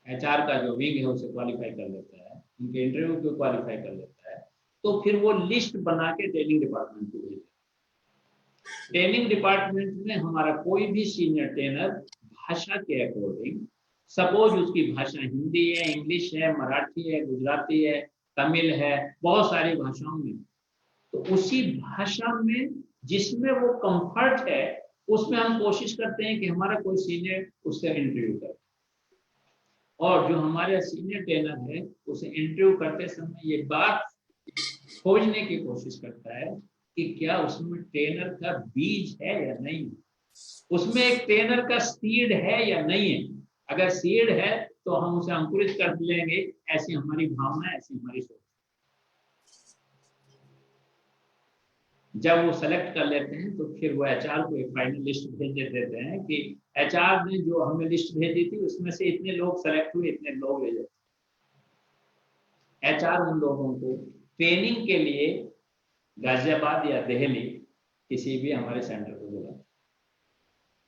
एचआर का जो विंग है उसे क्वालिफाई कर लेता है, उनके इंटरव्यू को क्वालिफाई कर लेता है, तो फिर वो लिस्ट बना के ट्रेनिंग डिपार्टमेंट को भेजता है। ट्रेनिंग डिपार्टमेंट में हमारा कोई भी सीनियर ट्रेनर भाषा के अकॉर्डिंग, सपोज उसकी भाषा हिंदी है, इंग्लिश है, मराठी है, गुजराती है, तमिल है, बहुत सारी भाषाओं में, तो उसी भाषा में जिसमें वो कंफर्ट है उसमें हम कोशिश करते हैं कि हमारा कोई सीनियर उससे इंटरव्यू करे। और जो हमारे सीनियर ट्रेनर है उसे इंटरव्यू करते समय ये बात खोजने की कोशिश करता है कि क्या उसमें ट्रेनर का बीज है या नहीं, उसमें एक ट्रेनर का सीड है या नहीं है। अगर सीड है तो हम उसे अंकुरित कर लेंगे, ऐसी हमारी भावना, ऐसी हमारी सोच। जब वो सेलेक्ट कर लेते हैं तो फिर वो एचआर को एक फाइनल लिस्ट भेज देते हैं कि एचआर ने जो हमें लिस्ट भेजी थी उसमें से इतने लोग सेलेक्ट हुए, इतने लोग ले जाते। एचआर उन लोगों को ट्रेनिंग के लिए गाजियाबाद या दिल्ली किसी भी हमारे सेंटर को बुलाते।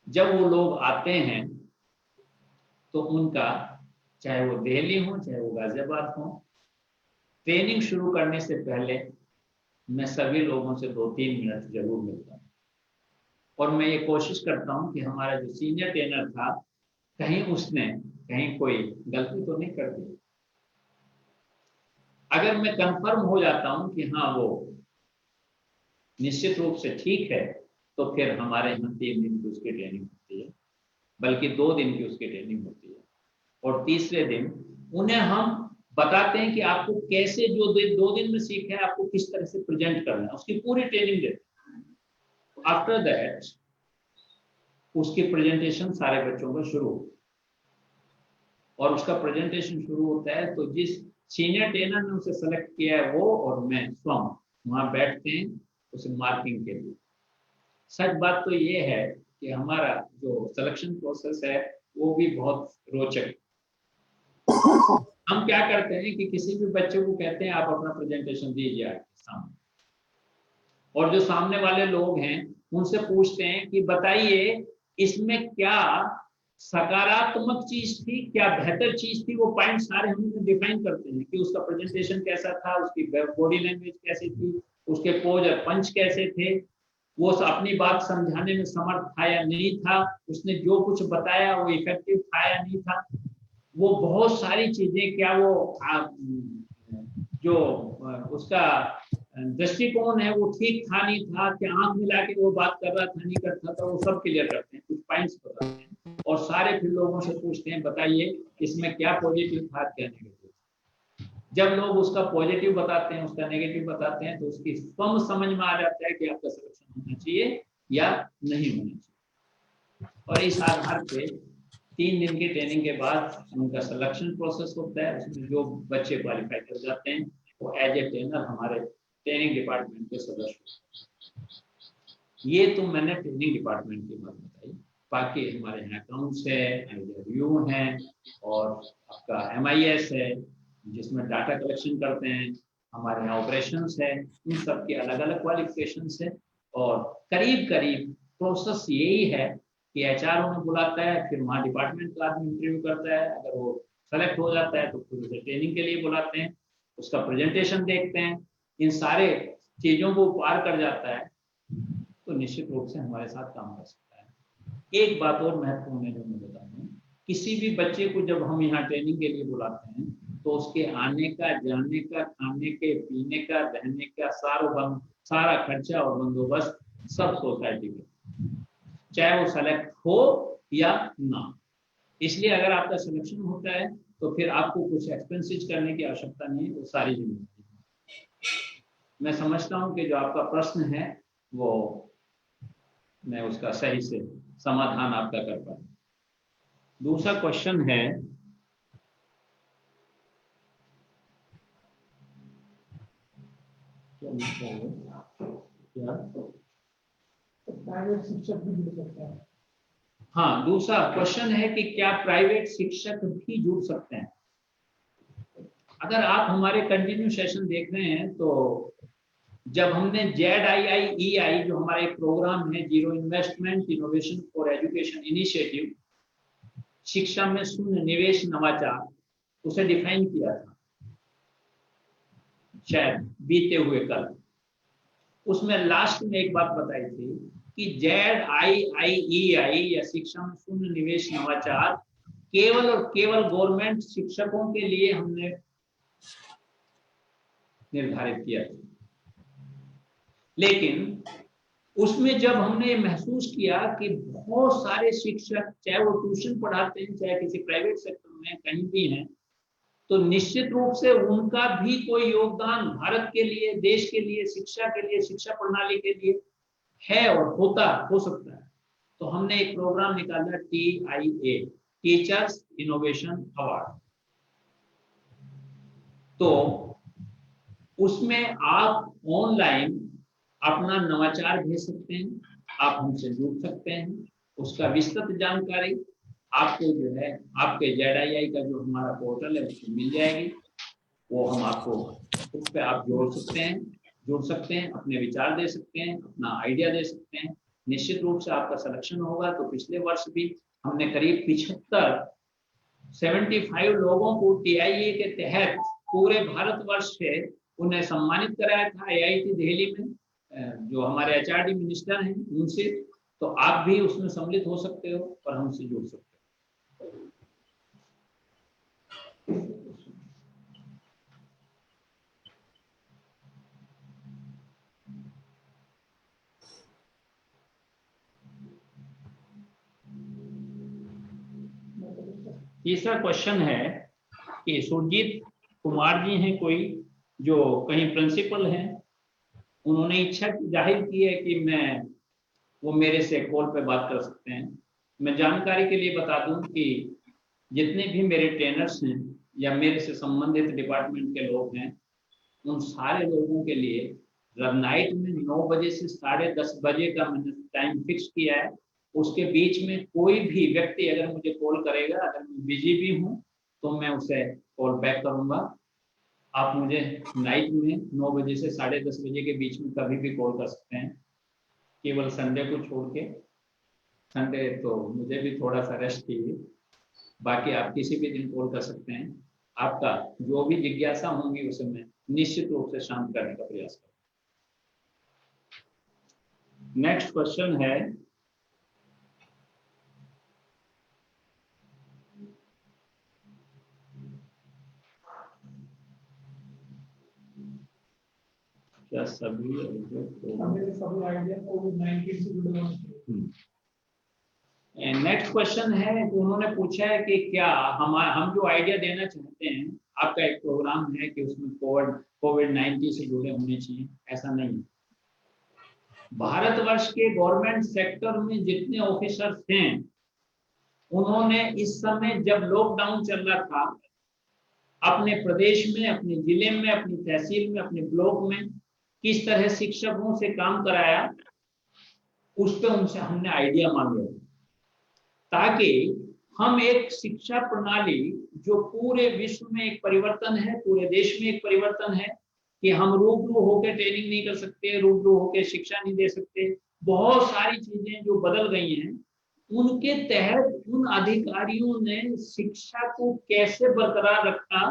जब वो लोग आते हैं तो उनका, चाहे वो दिल्ली हो चाहे वो गाजियाबाद हो, ट्रेनिंग शुरू करने से पहले मैं सभी लोगों से 2-3 मिनट जरूर मिलता हूँ। और मैं ये कोशिश करता हूँ कि हमारा जो सीनियर ट्रेनर था, कहीं उसने कहीं कोई गलती तो नहीं कर दी। अगर मैं कंफर्म हो जाता हूँ कि हाँ वो निश्चित रूप से ठीक है, तो फिर हमारे यहाँ 3 दिन की उसकी ट्रेनिंग होती है, बल्कि 2 दिन की उसकी ट्रेनिंग होती है। और तीसरे दिन उन्हें हम बताते हैं कि आपको कैसे, जो 2 दिन में सीखा है आपको किस तरह से प्रेजेंट करना है, उसकी पूरी ट्रेनिंग देते हैं। आफ्टर दैट उसकी प्रेजेंटेशन सारे बच्चों का शुरू होता है, और उसका प्रेजेंटेशन शुरू होता है तो जिस सीनियर ट्रेनर ने उसे सेलेक्ट किया है वो और मैं स्वयं वहां बैठते हैं उसे मार्किंग के लिए। सच बात तो ये है कि हमारा जो सिलेक्शन प्रोसेस है वो भी बहुत रोचक। हम क्या करते हैं कि किसी भी बच्चे को कहते हैं आप अपना प्रेजेंटेशन दीजिए आपके सामने, और जो सामने वाले लोग हैं उनसे पूछते हैं कि बताइए इसमें क्या सकारात्मक चीज थी, क्या बेहतर चीज थी। वो पॉइंट सारे हम डिफाइन करते हैं कि उसका प्रेजेंटेशन कैसा था, उसकी बॉडी लैंग्वेज कैसी थी, उसके पोज और पंच कैसे थे, वो अपनी बात समझाने में समर्थ था या नहीं था, उसने जो कुछ बताया वो इफेक्टिव था या नहीं था। वो बहुत सारी चीजें, क्या वो जो उसका दृष्टिकोण है वो ठीक था नहीं था, क्या आंख मिला के वो बात कर रहा था नहीं करता था, वो सब क्लियर करते हैं, कुछ पॉइंट्स बताते हैं और सारे फिर लोगों से पूछते हैं बताइए इसमें क्या पॉजिटिव था क्या नेगेटिव। जब लोग उसका पॉजिटिव बताते हैं, उसका नेगेटिव बताते हैं, तो उसकी स्वयं समझ में आ जाता है कि आपका सिलेक्शन होना चाहिए या नहीं होना चाहिए। और इस आधार पे 3 दिन की ट्रेनिंग के बाद उनका सिलेक्शन प्रोसेस होता है। उसमें जो बच्चे क्वालिफाई कर जाते हैं वो एज ए ट्रेनर हमारे ट्रेनिंग डिपार्टमेंट के सदस्य। ये तो मैंने ट्रेनिंग डिपार्टमेंट की बात बताई। बाकी हमारे यहाँ अकाउंट्स है, रिव्यू है, और आपका MIS है जिसमें डाटा कलेक्शन करते हैं, हमारे यहाँ ऑपरेशंस है, इन सब के अलग अलग क्वालिफिकेशंस है। और करीब करीब प्रोसेस यही है कि एचआर उन्हें बुलाता है, फिर वहाँ डिपार्टमेंट का आदमी इंटरव्यू करता है, अगर वो सेलेक्ट हो जाता है तो फिर उसे ट्रेनिंग के लिए बुलाते हैं, उसका प्रेजेंटेशन देखते हैं। इन सारे चीजों को पार कर जाता है तो निश्चित रूप से हमारे साथ काम कर सकता है। एक बात और महत्वपूर्ण है जो मैं बता दूं, किसी भी बच्चे को जब हम यहाँ ट्रेनिंग के लिए बुलाते हैं तो उसके आने का, जाने का, खाने के, पीने का, रहने का सारा खर्चा और बंदोबस्त सब सोसाइटी का, चाहे वो सेलेक्ट हो या ना। इसलिए अगर आपका सिलेक्शन होता है तो फिर आपको कुछ एक्सपेंसेस करने की आवश्यकता नहीं है, वो सारी जिम्मेदारी। मैं समझता हूं कि जो आपका प्रश्न है वो मैं उसका सही से समाधान आपका कर पाऊँ। दूसरा क्वेश्चन है प्राइवेट शिक्षक भी जुड़ सकता है। हाँ, दूसरा क्वेश्चन है कि क्या प्राइवेट शिक्षक भी जुड़ सकते हैं। अगर आप हमारे कंटिन्यू सेशन देख रहे हैं तो जब हमने ZIIEI जो हमारा एक प्रोग्राम है, zero investment innovation for education initiative, शिक्षा में शून्य निवेश नवाचार, उसे डिफाइन किया था शायद बीते हुए कल, उसमें लास्ट में एक बात बताई थी कि ZIIEI या शिक्षा में शून्य निवेश नवाचार केवल और केवल गवर्नमेंट शिक्षकों के लिए हमने निर्धारित किया था। लेकिन उसमें जब हमने महसूस किया कि बहुत सारे शिक्षक, चाहे वो ट्यूशन पढ़ाते हैं, चाहे किसी प्राइवेट सेक्टर में कहीं भी हैं, तो निश्चित रूप से उनका भी कोई योगदान भारत के लिए, देश के लिए, शिक्षा के लिए, शिक्षा प्रणाली के लिए है और हो सकता है। तो हमने एक प्रोग्राम निकाला TIA, टीचर्स इनोवेशन अवार्ड। तो उसमें आप ऑनलाइन अपना नवाचार भेज सकते हैं, आप हमसे जुड़ सकते हैं। उसका विस्तृत जानकारी आपको जो है आपके ZII का जो हमारा पोर्टल है उसमें मिल जाएगी। वो हम आपको उस पर आप जुड़ सकते हैं, अपने विचार दे सकते हैं, अपना आइडिया दे सकते हैं। निश्चित रूप से आपका सिलेक्शन होगा। तो पिछले वर्ष भी हमने करीब 75 लोगों को TIA के तहत पूरे भारतवर्ष से उन्हें सम्मानित कराया था IIT दिल्ली में, जो हमारे HRD मिनिस्टर हैं उनसे। तो आप भी उसमें सम्मिलित हो सकते हो और हमसे जुड़ सकते हो। तीसरा क्वेश्चन है कि सुरजीत कुमार जी हैं कोई, जो कहीं प्रिंसिपल हैं, उन्होंने इच्छा जाहिर की है कि वो मेरे से कॉल पे बात कर सकते हैं। मैं जानकारी के लिए बता दूं कि जितने भी मेरे ट्रेनर्स हैं या मेरे से संबंधित डिपार्टमेंट के लोग हैं, उन सारे लोगों के लिए नाइट में 9 बजे से 10:30 बजे का मैंने टाइम फिक्स किया है। उसके बीच में कोई भी व्यक्ति अगर मुझे कॉल करेगा, अगर मैं बिजी भी हूँ तो मैं उसे कॉल बैक करूंगा। आप मुझे नाइट में 9 बजे से 10:30 बजे के बीच में कभी भी कॉल कर सकते हैं, केवल संडे को छोड़ के। संडे तो मुझे भी थोड़ा सा रेस्ट चाहिए, बाकी आप किसी भी दिन कॉल कर सकते हैं। आपका जो भी जिज्ञासा होंगी उसे मैं निश्चित रूप से शांत करने का प्रयास करूंगा। नेक्स्ट क्वेश्चन है क्या सभी आइडिया कोविड-19 से जुड़े हैं। नेक्स्ट क्वेश्चन है, तो उन्होंने पूछा है कि क्या हम जो आइडिया देना चाहते हैं, आपका एक प्रोग्राम है कि उसमें कोविड-19 से जुड़े होने चाहिए। ऐसा नहीं है। भारतवर्ष के गवर्नमेंट सेक्टर में जितने ऑफिसर्स हैं, उन्होंने इस समय जब लॉकडाउन चल रहा था, अपने प्रदेश में, अपने जिले में, अपनी तहसील में, अपने ब्लॉक में किस तरह शिक्षकों से काम कराया, उस पर उनसे हमने आइडिया मांगे, ताकि हम एक शिक्षा प्रणाली जो पूरे विश्व में एक परिवर्तन है, पूरे देश में एक परिवर्तन है, कि हम रूबरू होकर ट्रेनिंग नहीं कर सकते, रूबरू होकर शिक्षा नहीं दे सकते, बहुत सारी चीजें जो बदल गई हैं, उनके तहत उन अधिकारियों ने शिक्षा को कैसे बरकरार रखा,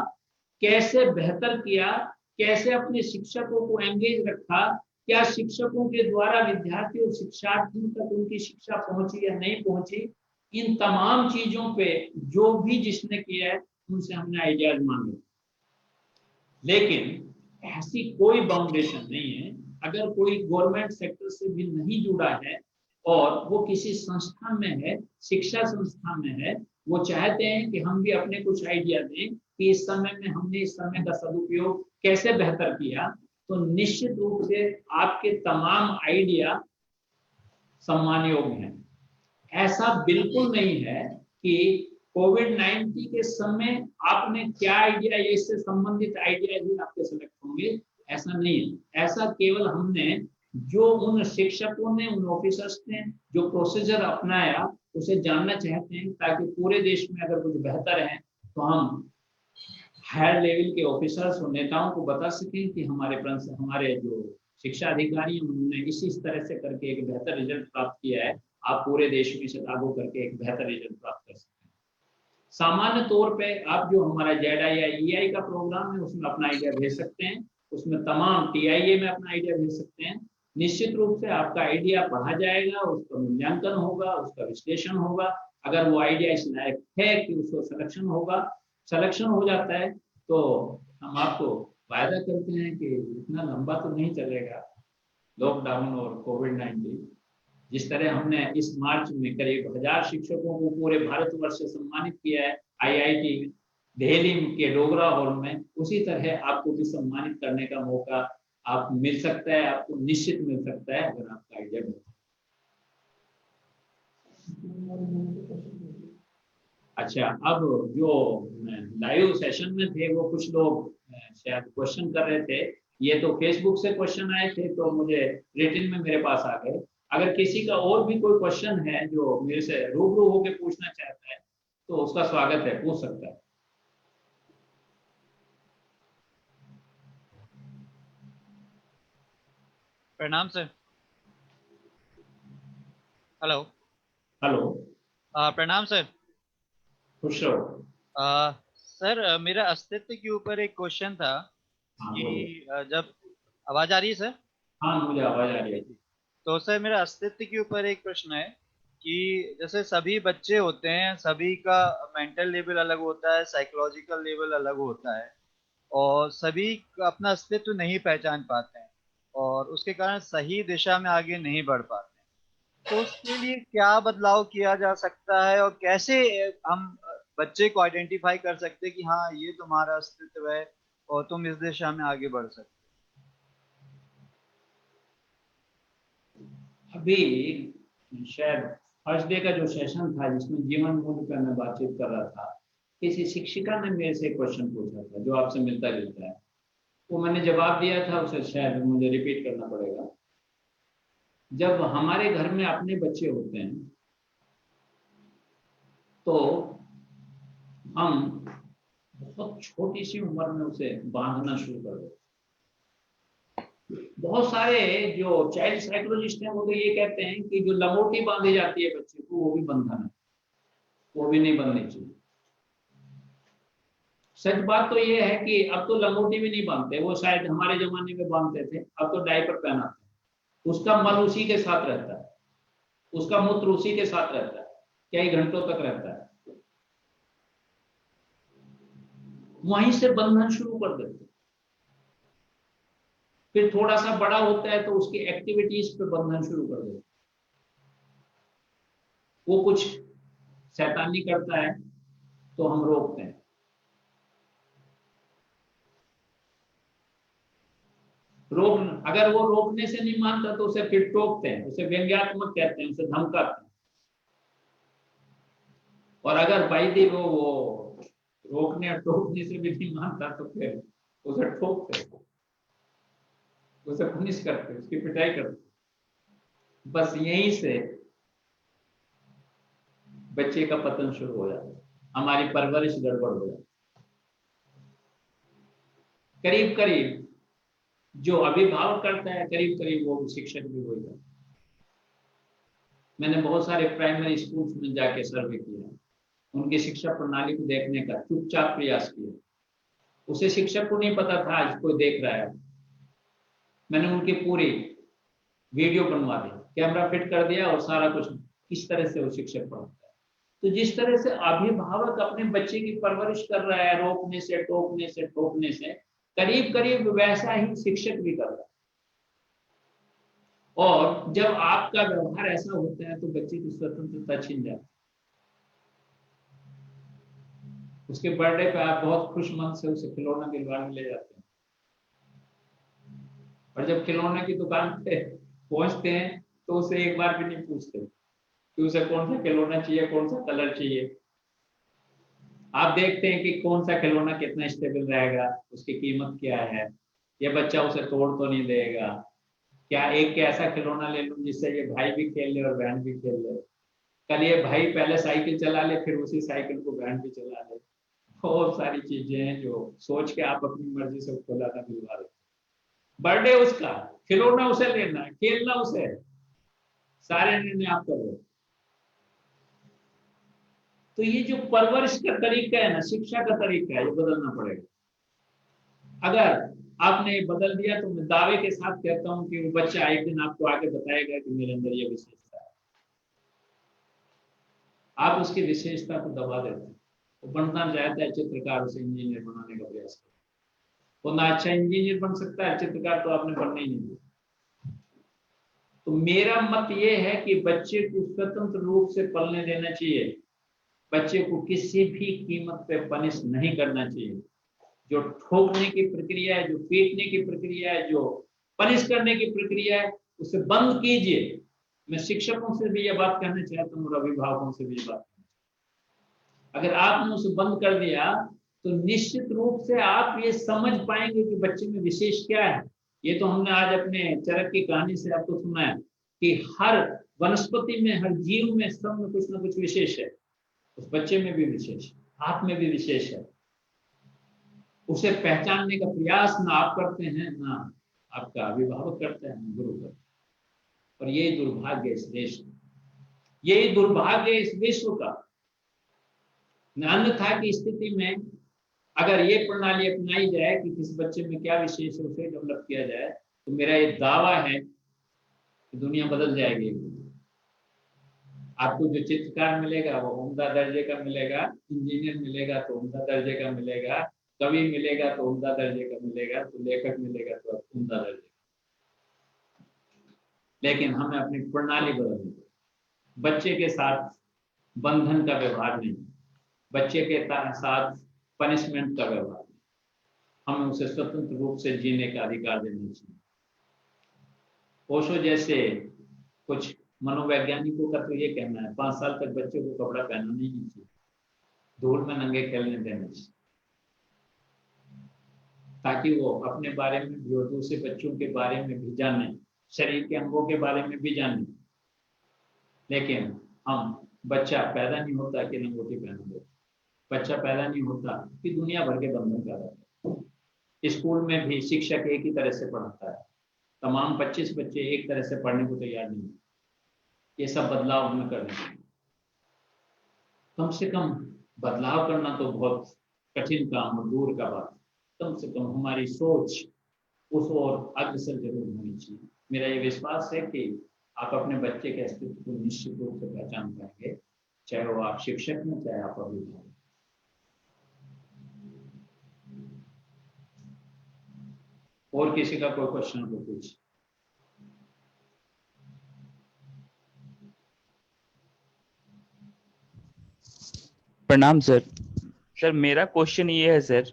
कैसे बेहतर किया, कैसे अपने शिक्षकों को एंगेज रखा, क्या शिक्षकों के द्वारा विद्यार्थी और शिक्षार्थियों तक उनकी शिक्षा पहुंची या नहीं पहुंची, इन तमाम चीजों पे जो भी जिसने किया है उनसे हमने आइडियाज मांगे। लेकिन ऐसी कोई बाउंडेशन नहीं है। अगर कोई गवर्नमेंट सेक्टर से भी नहीं जुड़ा है और वो किसी संस्था में है, शिक्षा संस्था में है, वो चाहते हैं कि हम भी अपने कुछ आइडिया दें कि इस समय में हमने इस समय का सदुपयोग कैसे बेहतर किया, तो निश्चित रूप से आपके तमाम आइडिया सम्मान योग्य हैं। ऐसा बिल्कुल नहीं है कि कोविड-19 के समय आपने क्या आइडिया, इससे संबंधित आइडिया ही आपके सिलेक्ट होंगे। ऐसा नहीं है। ऐसा केवल हमने जो उन शिक्षकों ने, उन ऑफिसर्स ने जो प्रोसीजर अपनाया उसे जानना चाहते हैं, ताकि पूरे देश में अगर कुछ बेहतर है तो हम हायर लेवल के ऑफिसर्स और नेताओं को बता सकें कि हमारे जो शिक्षा अधिकारी हैं उन्होंने इस तरह से करके एक बेहतर रिजल्ट प्राप्त किया है, आप पूरे देश में इसे लागू करके एक बेहतर रिजल्ट प्राप्त कर सकते हैं। सामान्य तौर पे आप जो हमारा जेडआई या ईआई का प्रोग्राम है उसमें अपना आइडिया भेज सकते हैं, उसमें तमाम टीआईए में अपना आइडिया भेज सकते हैं। निश्चित रूप से आपका आइडिया पढ़ा जाएगा, उसका मूल्यांकन होगा, उसका विश्लेषण होगा। अगर वो आइडिया इस लायक है कि उसको सिलेक्शन हो जाता है तो हम आपको वायदा करते हैं कि इतना लंबा तो नहीं चलेगा लॉकडाउन और कोविड-19। जिस तरह हमने इस मार्च में करीब 1000 शिक्षकों को पूरे भारतवर्ष से सम्मानित किया है आईआईटी दिल्ली के डोगरा हॉल में, उसी तरह आपको भी सम्मानित करने का मौका आप मिल सकता है, आपको निश्चित मिल सकता है अगर आपका आइडिया मिलता है। अच्छा, अब जो लाइव सेशन में थे वो कुछ लोग शायद क्वेश्चन कर रहे थे। ये तो फेसबुक से क्वेश्चन आए थे तो मुझे रिटन में मेरे पास आ गए। अगर किसी का और भी कोई क्वेश्चन है जो मेरे से रूबरू होकर पूछना चाहता है तो उसका स्वागत है, पूछ सकता है। प्रणाम सर। हेलो। हेलो। प्रणाम सर। खुश रहो। सर मेरा अस्तित्व के ऊपर एक क्वेश्चन था हाँ, कि जब आवाज आ रही है सर? हाँ, मुझे आवाज आ रही है। तो सर मेरा अस्तित्व के ऊपर एक प्रश्न है कि जैसे सभी बच्चे होते हैं, सभी का मेंटल लेवल अलग होता है, साइकोलॉजिकल लेवल अलग होता है, और सभी अपना अस्तित्व नहीं पहचान पाते हैं और उसके कारण सही दिशा में आगे नहीं बढ़ पाते। तो उसके लिए क्या बदलाव किया जा सकता है और कैसे हम बच्चे को आइडेंटिफाई कर सकते हैं कि हाँ ये तुम्हारा अस्तित्व है और तुम इस दिशा में आगे बढ़ सकते हो। अभी शायद फर्स्ट डे का जो सेशन था जिसमें जीवन मूल्य पर मैं बातचीत कर रहा था, किसी शिक्षिका ने मेरे से क्वेश्चन पूछा था जो आपसे मिलता जुलता है, वो मैंने जवाब दिया था, उसे शायद मुझे रिपीट करना पड़ेगा। जब हमारे घर में अपने बच्चे होते हैं तो हम बहुत छोटी सी उम्र में उसे बांधना शुरू कर देते। बहुत सारे जो चाइल्ड साइकोलॉजिस्ट हैं वो तो ये कहते हैं कि जो लंगोटी बांधी जाती है बच्चे को वो भी बंधन है, वो भी नहीं बंधनी चाहिए। सच बात तो ये है कि अब तो लंगोटी भी नहीं बांधते, वो शायद हमारे जमाने में बांधते थे, अब तो डायपर पहनाते हैं। उसका मल उसी के साथ रहता है, उसका मूत्र उसी के साथ रहता है, कई घंटों तक रहता है, वहीं से बंधन शुरू कर देते। फिर थोड़ा सा बड़ा होता है तो उसकी एक्टिविटीज पे बंधन शुरू कर देते। वो कुछ शैतानी करता है तो हम रोकते हैं। अगर वो रोकने से नहीं मानता तो उसे फिर टोकते हैं, उसे व्यंग्यात्मक कहते हैं, उसे धमकाते हैं। और अगर भाई वो रोकने और टोकने से भी नहीं मानता तो फिर उसे ठोकते हैं, उसे पनिश करते हैं, उसकी पिटाई करते हैं। बस यहीं से बच्चे का पतन शुरू हो जाता है, हमारी परवरिश गड़बड़ हो जाती है। करीब करीब जो अभिभावक करता है करीब करीब वो शिक्षक भी हो जाता है। मैंने बहुत सारे प्राइमरी स्कूल्स में जाके सर्वे किया, उनकी शिक्षा प्रणाली को देखने का चुपचाप प्रयास किया। उसे शिक्षक को नहीं पता था आज कोई देख रहा है। मैंने उनकी पूरी वीडियो बनवा दी, कैमरा फिट कर दिया और सारा कुछ किस तरह से वो शिक्षक पढ़ाता है। तो जिस तरह से अभिभावक अपने बच्चे की परवरिश कर रहा है, रोकने से टोकने से ठोकने से, करीब करीब वैसा ही शिक्षक भी कर रहा है। और जब आपका व्यवहार ऐसा होता है तो बच्चे की स्वतंत्रता छिन जाती है। उसके बर्थडे पे आप बहुत खुश मन से उसे खिलौना दिलवाने ले जाते हैं, और जब खिलौने की दुकान पे पहुंचते हैं तो उसे एक बार भी नहीं पूछते कि उसे कौन सा खिलौना चाहिए, कौन सा कलर चाहिए। आप देखते हैं कि कौन सा खिलौना कितना स्टेबल रहेगा, उसकी कीमत क्या है, ये बच्चा उसे तोड़ तो नहीं देगा, क्या एक ऐसा खिलौना ले लूं जिससे ये भाई भी खेल ले और बहन भी खेल ले, कल ये भाई पहले साइकिल चला ले फिर उसी साइकिल को बहन भी चला ले। बहुत सारी चीजें हैं जो सोच के आप अपनी मर्जी से खिलौना दिलवा रहे। बर्थडे उसका, खिलौना उसे लेना है, खेलना उसे है, सारे निर्णय आप कर रहे हो। तो ये जो परवरिश का तरीका है ना, शिक्षा का तरीका है, ये बदलना पड़ेगा। अगर आपने ये बदल दिया तो मैं दावे के साथ कहता हूं कि वो बच्चा एक दिन आपको आके बताएगा कि मेरे अंदर ये विशेषता है। आप उसकी विशेषता को दबा देते हैं। वो बनना चाहता है चित्रकार, उसे इंजीनियर बनाने का प्रयास करता है। वो ना अच्छा इंजीनियर बन सकता है, चित्रकार तो आपने बनना ही नहीं दिया। तो मेरा मत ये है कि बच्चे को स्वतंत्र रूप से पलने देना चाहिए। बच्चे को किसी भी कीमत पे पनिश नहीं करना चाहिए। जो ठोकने की प्रक्रिया है, जो पीटने की प्रक्रिया है, जो पनिश करने की प्रक्रिया है, उसे बंद कीजिए। मैं शिक्षकों से भी ये बात कहना चाहता हूँ और अभिभावकों से भी ये बात कहना चाहता हूँ। अगर आपने उसे बंद कर दिया तो निश्चित रूप से आप ये समझ पाएंगे कि बच्चे में विशेष क्या है। ये तो हमने आज अपने चरक की कहानी से आपको सुना है कि हर वनस्पति में, हर जीव में, सब में कुछ ना कुछ विशेष है। उस बच्चे में भी विशेष है, आप में भी विशेष है। उसे पहचानने का प्रयास ना आप करते हैं, ना आपका अभिभावक करता है, ना गुरु करता है। और यही दुर्भाग्य इस देश का, यही दुर्भाग्य इस विश्व का। अन्यथा की स्थिति में अगर ये प्रणाली अपनाई जाए कि किस बच्चे में क्या विशेष है उसे डेवलप किया जाए, तो मेरा ये दावा है कि दुनिया बदल जाएगी। आपको जो चित्रकार मिलेगा वो उम्दा दर्जे का मिलेगा, इंजीनियर मिलेगा तो उम्दा दर्जे का मिलेगा, कवि मिलेगा तो उम्दा दर्जे का मिलेगा, तो लेखक मिलेगा तो उम्दा दर्जे का। लेकिन हमें अपनी प्रणाली बदलनी है। बच्चे के साथ बंधन का व्यवहार नहीं, बच्चे के साथ पनिशमेंट का व्यवहार नहीं, हमें उसे स्वतंत्र रूप से जीने का अधिकार देना चाहिए। ओशो जैसे कुछ मनोवैज्ञानिकों का तो ये कहना है 5 साल तक बच्चे को कपड़ा पहनना नहीं चाहिए, धूल में नंगे खेलने देना चाहिए, ताकि वो अपने बारे में भी और दूसरे बच्चों के बारे में भी जाने, शरीर के अंगों के बारे में भी जाने। लेकिन हम बच्चा पैदा नहीं होता कि लंगोटी पहना दो, बच्चा पैदा नहीं होता कि दुनिया भर के बंधन पैदा करता। स्कूल में भी शिक्षक एक ही तरह से पढ़ाता है, तमाम 25 बच्चे एक तरह से पढ़ने को तैयार नहीं। ये सब बदलाव हमें करने चाहिए। कम से कम बदलाव करना तो बहुत कठिन काम और दूर का बात, कम से कम हमारी सोच उस ओर अग्रसर जरूर होनी चाहिए। मेरा ये विश्वास है कि आप अपने बच्चे के अस्तित्व को निश्चित रूप से पहचान पाएंगे, चाहे वो आप शिक्षक में, चाहे आप अभिभावक। और किसी का कोई क्वेश्चन तो पूछ। प्रणाम सर। सर मेरा क्वेश्चन ये है सर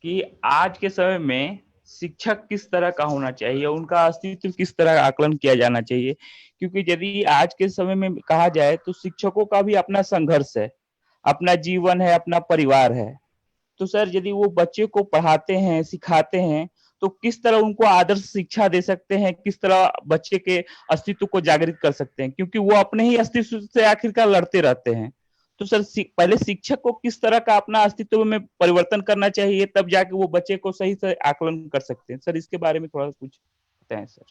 कि आज के समय में शिक्षक किस तरह का होना चाहिए, उनका अस्तित्व किस तरह आकलन किया जाना चाहिए, क्योंकि यदि आज के समय में कहा जाए तो शिक्षकों का भी अपना संघर्ष है, अपना जीवन है, अपना परिवार है। तो सर यदि वो बच्चे को पढ़ाते हैं, सिखाते हैं, तो किस तरह उनको आदर्श शिक्षा दे सकते हैं, किस तरह बच्चे के अस्तित्व को जागृत कर सकते हैं, क्योंकि वो अपने ही अस्तित्व से आखिरकार लड़ते रहते हैं। तो सर पहले शिक्षक को किस तरह का अपना अस्तित्व में परिवर्तन करना चाहिए, तब जाके वो बच्चे को सही से आकलन कर सकते हैं। सर इसके बारे में थोड़ा कुछ बताएं sir.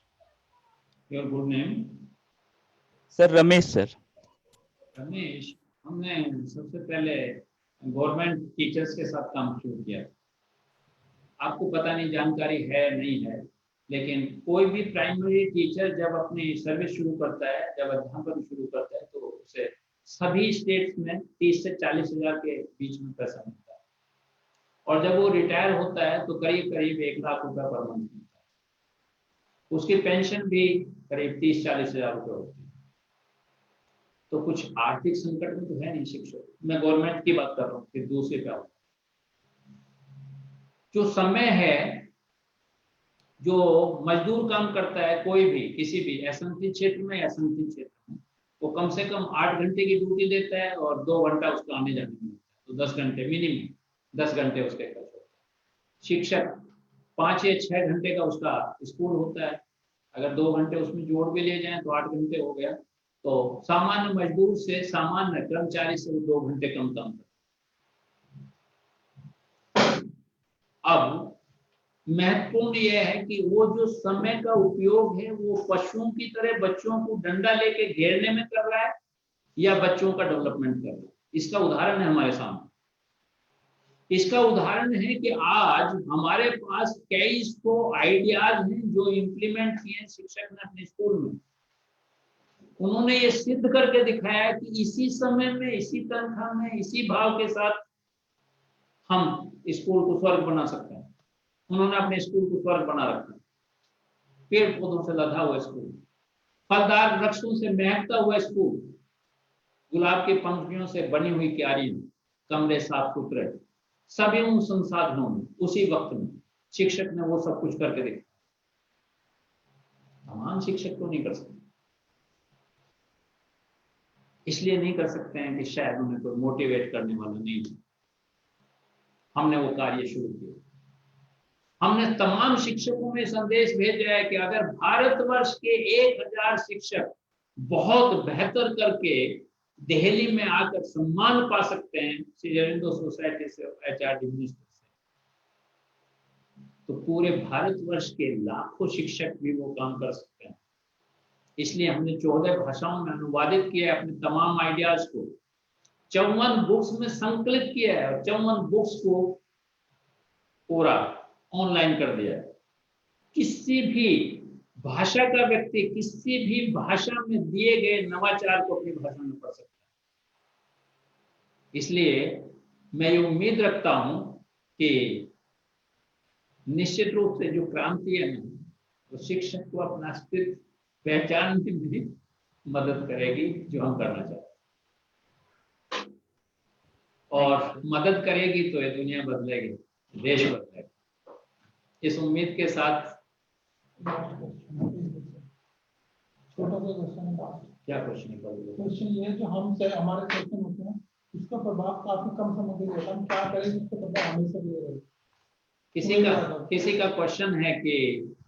Your good name? Sir Ramesh sir. Ramesh, हमने सबसे पहले गवर्नमेंट टीचर्स के साथ काम शुरू किया। आपको पता नहीं जानकारी है नहीं है, लेकिन कोई भी प्राइमरी टीचर जब अपनी सर्विस शुरू करता है, जब अध्यापन शुरू करता है, तो उसे सभी स्टेट्स में 30 से 40 हजार के बीच में पैसा मिलता है। और जब वो रिटायर होता है तो करीब करीब 1 लाख रुपया पर मंथ मिलता है। उसकी पेंशन भी करीब 30-40 हजार रुपये होती है। तो कुछ आर्थिक संकट में तो है नहीं शिक्षक। मैं गवर्नमेंट की बात कर रहा हूँ, फिर दूसरे पे आऊँ। जो समय है, जो मजदूर काम करता है कोई भी, किसी भी असंगठित क्षेत्र में या संगठित क्षेत्र में, वो कम से कम 8 घंटे की ड्यूटी देता है और 2 घंटा उसका आने जाने में होता है, तो 10 घंटे मिनिमम 10 घंटे उसके खर्च होता है। शिक्षक 5 या 6 घंटे का उसका स्कूल होता है। अगर 2 घंटे उसमें जोड़ भी ले जाएं तो 8 घंटे हो गया। तो सामान्य मजदूर से सामान्य कर्मचारी से वो 2 घंटे कम काम करते। अब महत्वपूर्ण यह है कि वो जो समय का उपयोग है वो पशुओं की तरह बच्चों को डंडा लेके घेरने में कर रहा है या बच्चों का डेवलपमेंट कर रहा है। इसका उदाहरण है हमारे सामने। इसका उदाहरण है कि आज हमारे पास कई सौ आइडियाज हैं जो इम्प्लीमेंट किए शिक्षक ने अपने स्कूल में। उन्होंने ये सिद्ध करके दिखाया कि इसी समय में, इसी तनख्वाह में, इसी भाव के साथ हम स्कूल को स्वर्ग बना सकते हैं। उन्होंने अपने स्कूल को स्वर्ग बना रखा। पेड़ पौधों से लदा हुआ स्कूल, फलदार वृक्षों से महकता हुआ स्कूल, गुलाब के पंखुड़ियों से बनी हुई क्यारियां, कमरे साफ सुथरे, सभी उन संसाधनों में उसी वक्त में शिक्षक ने वो सब कुछ करके दिखाया। तमाम शिक्षक तो नहीं कर सकते। इसलिए नहीं कर सकते हैं कि शायद उन्हें कोई मोटिवेट करने वाला नहीं था। हमने वो कार्य शुरू किया। हमने तमाम शिक्षकों में संदेश भेजा है कि अगर भारतवर्ष के 1000 शिक्षक बहुत बेहतर करके दिल्ली में आकर सम्मान पा सकते हैं श्री अरविंदो सोसाइटी से, एचआरडी मिनिस्टर से, तो पूरे भारतवर्ष के लाखों शिक्षक भी वो काम कर सकते हैं। इसलिए हमने 14 भाषाओं में अनुवादित किया है अपने तमाम आइडियाज को, 54 बुक्स में संकलित किया है और 54 बुक्स को पूरा ऑनलाइन कर दिया है। किसी भी भाषा का व्यक्ति किसी भी भाषा में दिए गए नवाचार को अपनी भाषा में पढ़ सकता है। इसलिए मैं ये उम्मीद रखता हूं कि निश्चित रूप से जो क्रांति है ना, वो शिक्षक को अपना अस्तित्व पहचानने में मदद करेगी, जो हम करना चाहते हैं। और मदद करेगी तो ये दुनिया बदलेगी, देश बदलेगा। इस उम्मीद के साथ छोटा सा क्वेश्चन है। क्या क्वेश्चन है? क्वेश्चन ये है जो हम से हमारे क्वेश्चन होते हैं इसका प्रभाव काफी कम समय के लिए होता है। हम क्या करें जिसका प्रभाव हमेशा भी रहे? किसी का क्वेश्चन है कि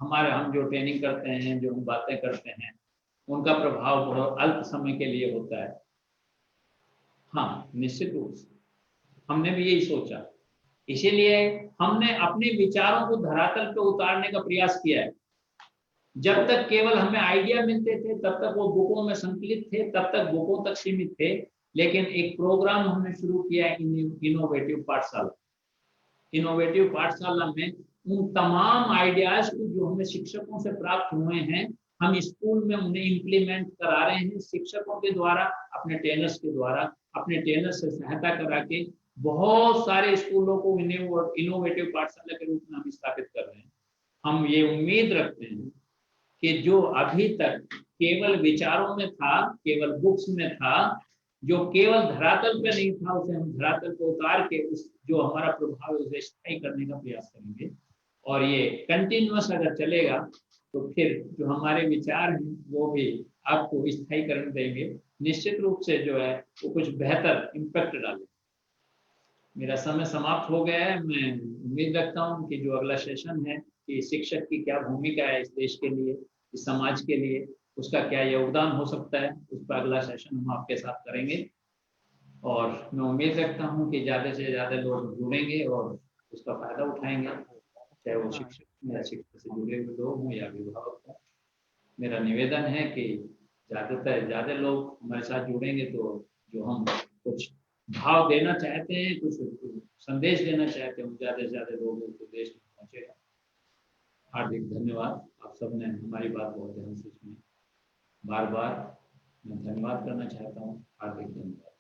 हम जो ट्रेनिंग करते हैं, जो हम बातें करते हैं, उनका प्रभाव बहुत अल्प समय के लिए होता है। हाँ, निश्चित रूप से हमने भी यही सोचा। इसीलिए हमने अपने विचारों को धरातल पर उतारने का प्रयास किया है। जब तक केवल हमें आइडिया मिलते थे तब तक वो बुकों में संकलित थे, तब तक बुकों तक सीमित थे। लेकिन एक प्रोग्राम हमने शुरू किया है, इनोवेटिव पाठशाला। इनोवेटिव पाठशाला में उन तमाम आइडियाज को जो हमें शिक्षकों से प्राप्त हुए हैं, हम स्कूल में उन्हें इम्प्लीमेंट करा रहे हैं शिक्षकों के द्वारा, अपने ट्रेनर्स के द्वारा, अपने ट्रेनर से सहायता करा के बहुत सारे स्कूलों को इनोवेटिव पाठशाला के रूप में हम स्थापित कर रहे हैं। हम ये उम्मीद रखते हैं कि जो अभी तक केवल विचारों में था, केवल बुक्स में था, जो केवल धरातल पे नहीं था, उसे हम धरातल पे उतार के उस जो हमारा प्रभाव है उसे स्थायी करने का प्रयास करेंगे। और ये कंटिन्यूअस अगर चलेगा तो फिर जो हमारे विचार हैं वो भी आपको स्थायीकरण देंगे। निश्चित रूप से जो है वो कुछ बेहतर इम्पैक्ट डालेंगे। मेरा समय समाप्त हो गया है। मैं उम्मीद रखता हूँ कि जो अगला सेशन है कि शिक्षक की क्या भूमिका है इस देश के लिए, इस समाज के लिए, उसका क्या योगदान हो सकता है, उस पर अगला सेशन हम आपके साथ करेंगे। और मैं उम्मीद रखता हूँ कि ज़्यादा से ज़्यादा लोग जुड़ेंगे और उसका फायदा उठाएंगे, चाहे वो शिक्षक या शिक्षा से जुड़े हुए लोग हों या अभिभावक हों। मेरा निवेदन है कि ज़्यादा लोग हमारे साथ जुड़ेंगे तो जो हम कुछ भाव देना चाहते हैं, कुछ संदेश देना चाहते हैं, ज़्यादा से ज़्यादा लोगों को देश में पहुँचेगा। हार्दिक धन्यवाद। आप सबने हमारी बात बहुत ध्यान से सुनी। बार बार मैं धन्यवाद करना चाहता हूँ। हार्दिक धन्यवाद।